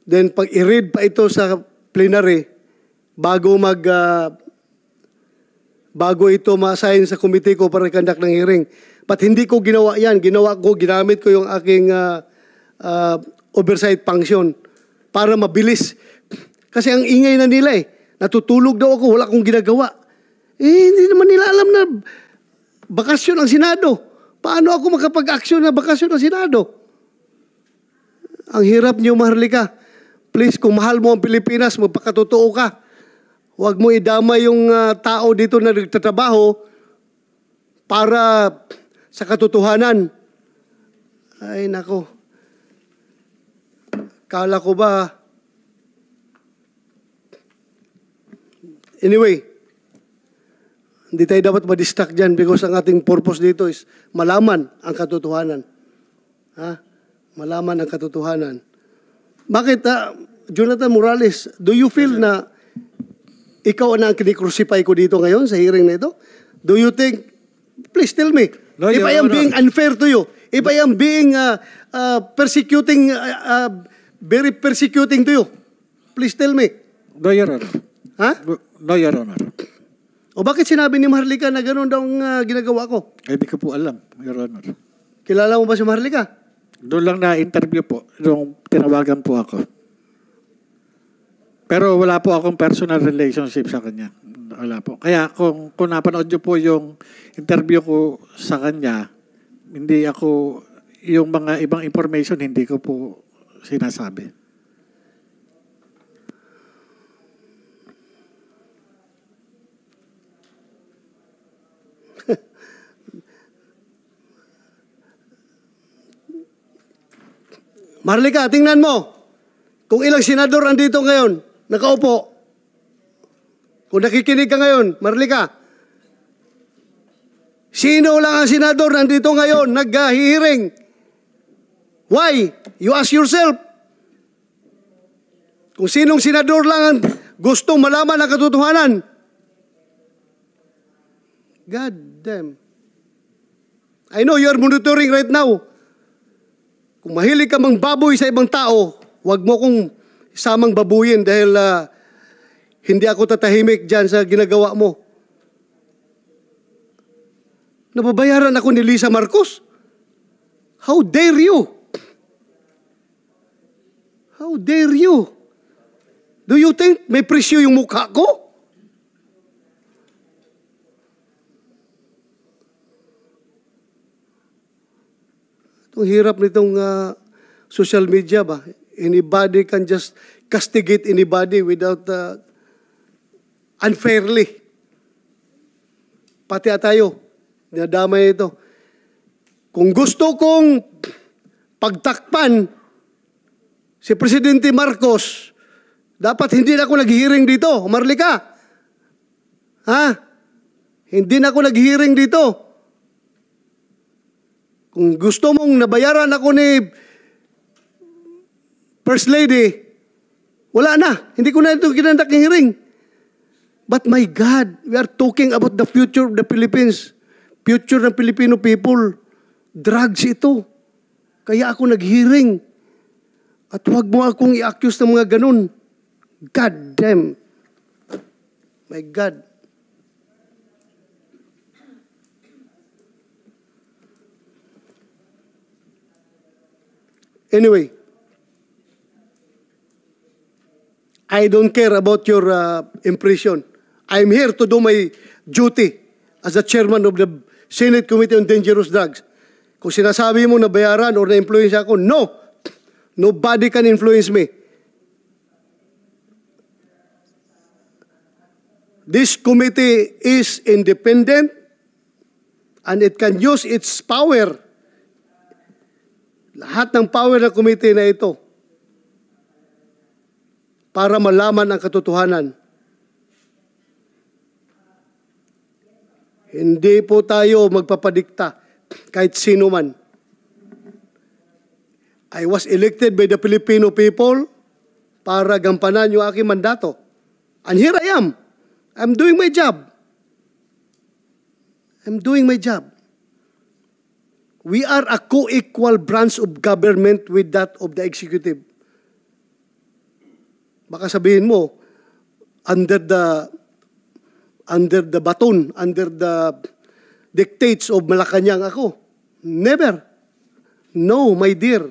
Then pag i-read pa ito sa plenary bago ito ma-assign sa committee ko para conduct ng hearing. But hindi ko ginawa yan. Ginamit ko yung aking oversight function para mabilis. Kasi ang ingay na nila natutulog daw ako, wala akong ginagawa. Hindi naman nila alam na bakasyon ang Senado. Paano ako makapag-aksyon na bakasyon ang Senado? Ang hirap niyo, Marlica. Please, kung mahal mo ang Pilipinas, magpakatotoo ka. Huwag mo idama yung tao dito na nagtatrabaho para sa katotohanan. Ay, nako. Kala ko ba? Anyway, hindi tayo dapat ma-distract dyan because ang ating purpose dito is malaman ang katotohanan. Malaman ang katotohanan. Bakit, Jonathan Morales, do you feel na ikaw na ang kinikrucify ko dito ngayon sa hearing na ito? Do you think, please tell me, No, if Your I am Honor. being unfair to you, if I am being persecuting, very persecuting to you? Please tell me. No, Your Honor. Ha? No, Your Honor. O bakit sinabi ni Maharlika na gano'n daw ang ginagawa ko? Hindi ko po alam, Your Honor. Kilala mo ba si Maharlika? Doon lang na-interview po, nung tinawagan po ako. Pero wala po akong personal relationship sa kanya. Wala po. Kaya kung napanood niyo po yung interview ko sa kanya, hindi ako, yung mga ibang information, hindi ko po sinasabi. Maharlika, tingnan mo. Kung ilang senador andito ngayon, nakaupo. Kung nakikinig ka ngayon, Maharlika, sino lang ang senador nandito ngayon nag-hearing? Why? You ask yourself. Kung sinong senador lang ang gustong malaman ang katotohanan. God damn. I know you are monitoring right now. Kung mahilig ka mang baboy sa ibang tao, huwag mo kong samang babuyin dahil hindi ako tatahimik dyan sa ginagawa mo. Nababayaran ako ni Lisa Marcos? How dare you? How dare you? Do you think may presyo yung mukha ko? Itong hirap nitong social media ba? Anybody can just castigate anybody without unfairly. Pati tayo, dinadamay ito. Kung gusto kong pagtakpan si Presidente Marcos, dapat hindi na ako nag-hearing dito, Maharlika. Ha? Hindi na ako nag-hearing dito. Kung gusto mong nabayaran ako ni First Lady, wala na. Hindi ko na ito kinandak ng hearing. But my God, we are talking about the future of the Philippines. Future ng Filipino people. Drugs ito. Kaya ako nag-hearing. At huwag mo akong i-accuse ng mga ganun. God damn. My God. Anyway, I don't care about your impression. I'm here to do my duty as the chairman of the Senate Committee on Dangerous Drugs. Kung sinasabi mo na bayaran or na-influence ako, no. Nobody can influence me. This committee is independent and it can use its power. Lahat ng power ng committee na ito para malaman ang katotohanan. Hindi po tayo magpapadikta kahit sino man. I was elected by the Filipino people para gampanan yung aking mandato. And here I am. I'm doing my job. I'm doing my job. We are a co-equal branch of government with that of the executive. Baka sabihin mo, under the baton, under the dictates of Malacanang ako. Never. No, my dear.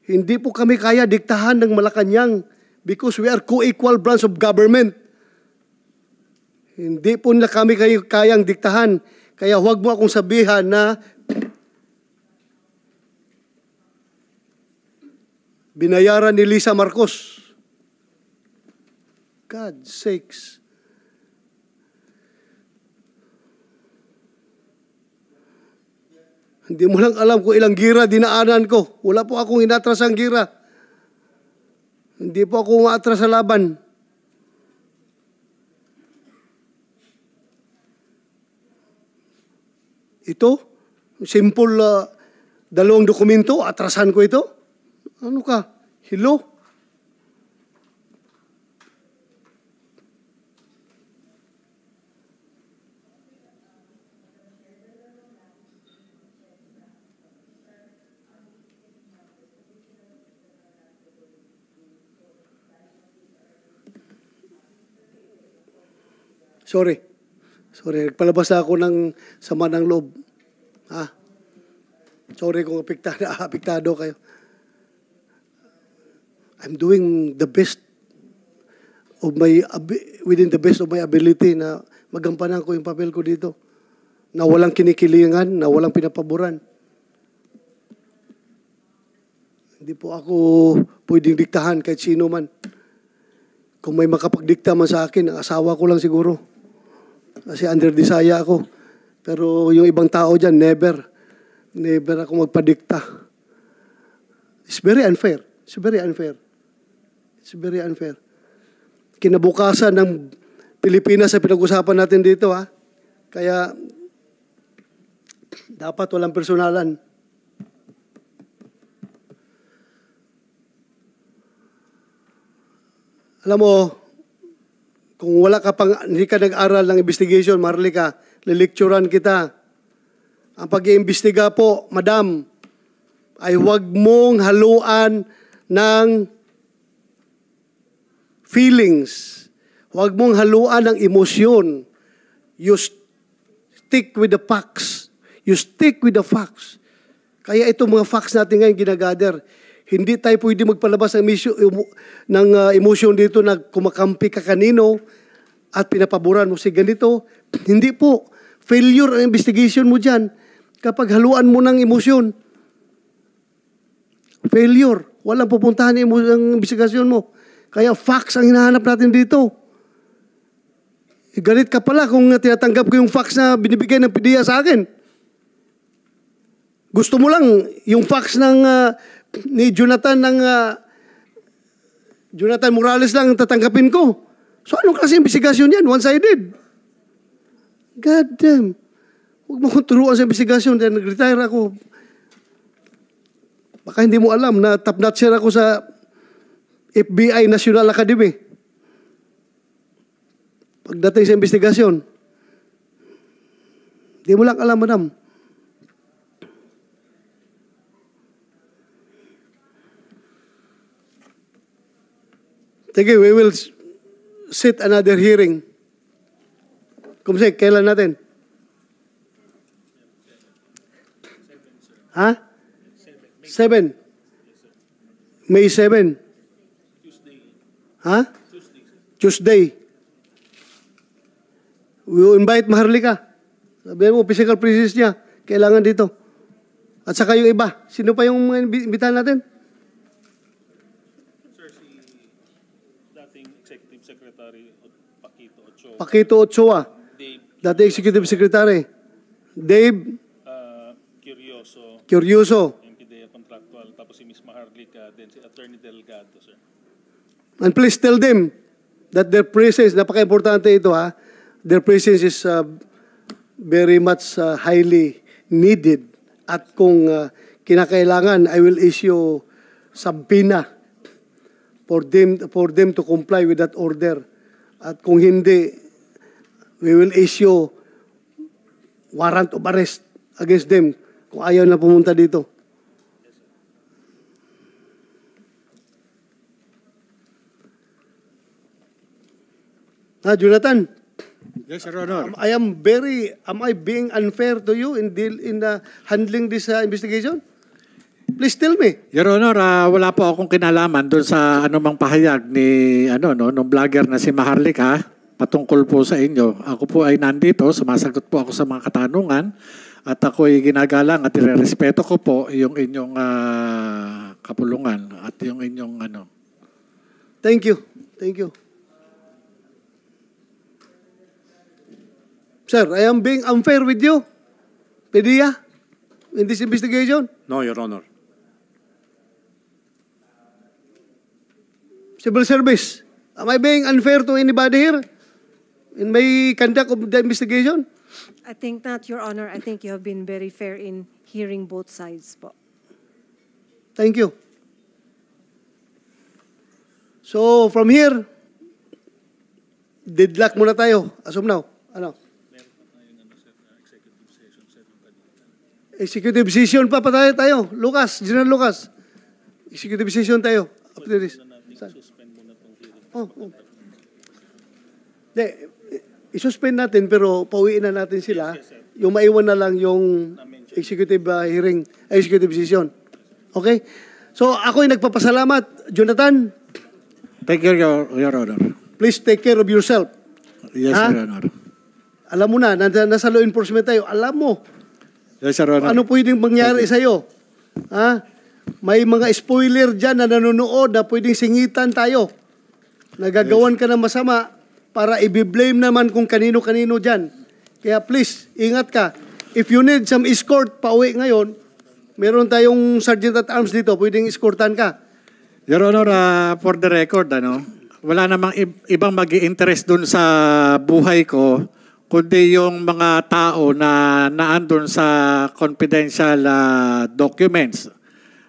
Hindi po kami kaya diktahan ng Malacanang because we are co-equal branch of government. Hindi po na kami kayang diktahan. Kaya huwag mo akong sabihan na binayaran ni Lisa Marcos. God sakes. Hindi mo lang alam kung ilang gira dinaanan ko. Wala po akong inatras ang gira. Hindi po ako umatras sa laban. Ito, simple dalawang dokumento, atrasan ko ito. Ano ka? Hello? Sorry. Nagpalabas na ako ng sama ng loob. Sorry kung apektado kayo. I'm doing the best of within the best of my ability na magampanan ko yung papel ko dito. Na walang kinikilingan, na walang pinapaboran. Hindi po ako pwedeng diktahan kahit sino man. Kung may makapagdikta man sa akin, ang asawa ko lang siguro. Kasi under desaya ako. Pero yung ibang tao dyan, never ako magpadikta. It's very unfair. Kinabukasan ng Pilipinas sa pinag-usapan natin dito, Kaya, dapat walang personalan. Alam mo, kung hindi ka nag-aral ng investigation, Marlica, lilecturan kita. Ang pag-iimbestiga po, madam, ay huwag mong haluan ng feelings. Huwag mong haluan ng emosyon. You stick with the facts. Kaya itong mga facts natin ngayon ginagather. Hindi tayo pwede magpalabas ng emosyon dito na kumakampi ka kanino at pinapaboran mo si ganito. Hindi po. Failure ang investigation mo dyan kapag haluan mo ng emosyon. Failure. Walang pupuntahan ang investigasyon mo. Kaya facts ang hinahanap natin dito. Galit ka pala kung tinatanggap ko yung facts na binibigay ng PDEA sa akin. Gusto mo lang yung facts ni Jonathan Jonathan Morales lang tatanggapin ko. So anong klase investigasyon yan? One-sided. God damn. Huwag mo kong turuan sa investigasyon dahil nag-retire ako. Baka hindi mo alam na top-notcher ako sa FBI National Academy. Pagdating sa investigasyon, hindi mo lang alam, madam. Sige, we will set another hearing. Kumsek, kailan natin? Ha? 7. May 7. Ha? Tuesday. We will invite Maharlika. Sabihin mo, physical presence niya. Kailangan dito. At saka yung iba. Sino pa yung mga imbitahan natin? Sir, si dating Executive Secretary Paquito Ochoa. Paquito Ochoa. Dating Executive Secretary. Dave. Curioso. Yung PDEA contractual. Tapos si Ms. Maharlika. Then si Attorney Delgado, sir. And please tell them that their presence, napaka-importante ito their presence is very much highly needed. At kung kinakailangan, I will issue subpoena for them to comply with that order. At kung hindi, we will issue warrant of arrest against them kung ayaw na pumunta dito. Jonathan. Yes, Your Honor. Am I being unfair to you in handling this investigation? Please tell me. Your Honor, wala po akong kinalaman doon sa anumang pahayag ni nung vlogger na si Maharlika patungkol po sa inyo. Ako po ay nandito, sumasagot po ako sa mga katanungan at ako ay ginagalang at irerespeto ko po yung inyong kapulungan at yung inyong Thank you. Sir, I am being unfair with you, PDEA, in this investigation? No, Your Honor. Civil Service, am I being unfair to anybody here in my conduct of the investigation? I think not, Your Honor. I think you have been very fair in hearing both sides po. Thank you. So, from here, deadlock muna tayo as of now. Executive session pa tayo. General Lucas. Executive session tayo. After this. isuspend natin pero pauwiin na natin sila. Yung maiwan na lang yung executive hearing, executive decision. Okay? So ako'y nagpapasalamat. Jonathan, Thank you, Your Honor. please take care of yourself. Yes, Ha? Your Honor. Alam mo na, nasa law enforcement tayo. Alam mo, Yes, Your Honor. ano pwedeng mangyari sa'yo. Ha? May mga spoiler dyan na nanonood na pwedeng singitan tayo. Nagagawan ka ng masama para i-blame naman kung kanino-kanino dyan. Kaya please, ingat ka. If you need some escort pauwi ngayon, meron tayong sergeant at arms dito, pwedeng escortan ka. Your Honor, for the record, wala namang ibang mag-i-interest dun sa buhay ko, kundi yung mga tao na naandun sa confidential documents,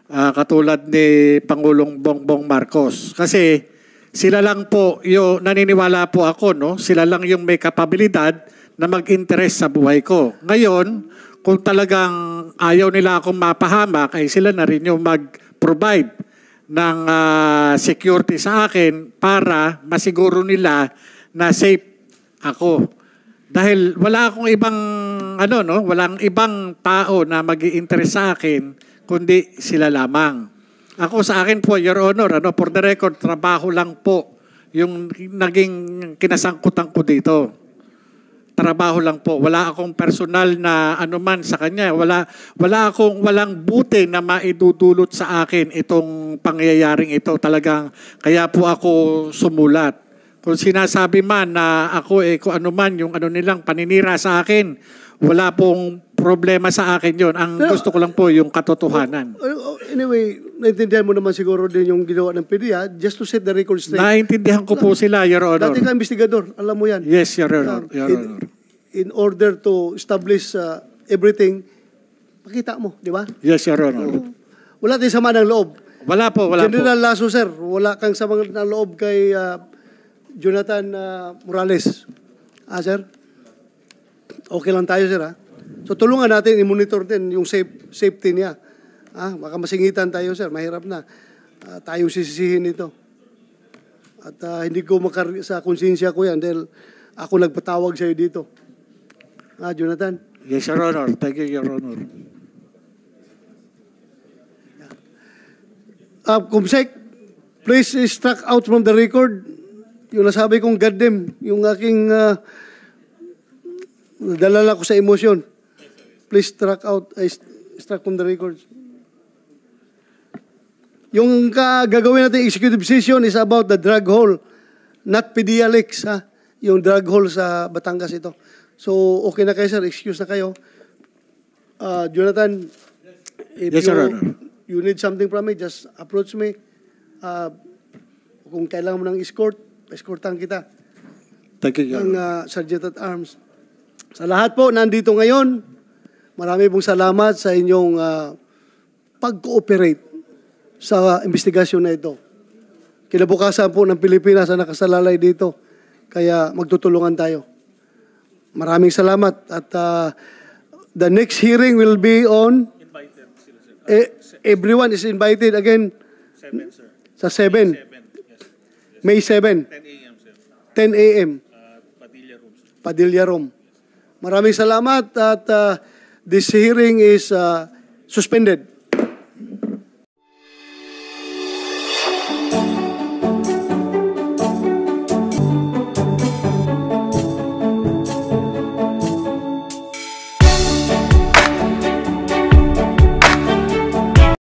katulad ni Pangulong Bongbong Marcos. Kasi sila lang po, naniniwala po ako, no? Sila lang yung may kapabilidad na mag-interest sa buhay ko. Ngayon, kung talagang ayaw nila akong mapahamak, ay sila na rin yung mag-provide ng security sa akin para masiguro nila na safe ako. Dahil wala akong ibang walang ibang tao na magi-interest sa akin kundi sila lamang. Ako sa akin po, Your Honor, for the record, trabaho lang po yung naging kinasangkutan ko dito. Trabaho lang po. Wala akong personal na anuman sa kanya. Walang buti na maidudulot sa akin itong pangyayaring ito. Talagang kaya po ako sumulat. Kung sinasabi man na ako kung ano man yung nilang paninira sa akin, wala pong problema sa akin yon. Ang gusto ko lang po yung katotohanan. Anyway, naintindihan mo naman siguro din yung ginawa ng PDEA just to set the record straight. Naintindihan ko po sila, Your Honor. Dati ka investigador, alam mo yan. Yes, Your Honor. Your Honor. In order to establish everything, pakita mo, di ba? Yes, Your Honor. Wala tayong sama ng loob. Wala po. General Lasso, sir, wala kang sama ng loob kay Jonathan Morales. Sir? Okay lang tayo, sir, ha? So tulungan natin, i-monitor din yung safety niya. Baka masingitan tayo, sir. Mahirap na. Tayong sisisihin ito. At hindi ko sa konsensya ko yan dahil ako nagpatawag sa'yo dito. Jonathan? Yes, Your Honor. Thank you, Your Honor. Kumsek, please struck out from the record yung nasabi kong goddamn, yung aking dalala ko sa emosyon. Please struck from the records. Yung gagawin natin executive decision is about the drug hole, not PDEA leaks, ha? Yung drug hole sa Batangas ito. So, okay na kayo, sir. Excuse na kayo. Jonathan, if yes, you need something from me, just approach me. Kung kailangan mo ng escortan kita. Thank you, Your Honor. Ng Sergeant at Arms. Sa lahat po, nandito ngayon, marami pong salamat sa inyong pag-cooperate sa investigasyon na ito. Kinabukasan po ng Pilipinas ang nakasalalay dito. Kaya magtutulungan tayo. Maraming salamat. At the next hearing will be on... everyone is invited again 7, sir. sa 7. May 7. 10 a.m., sir. 10 a.m. Padilla Room, sir. Padilla Room. Maraming salamat at this hearing is suspended.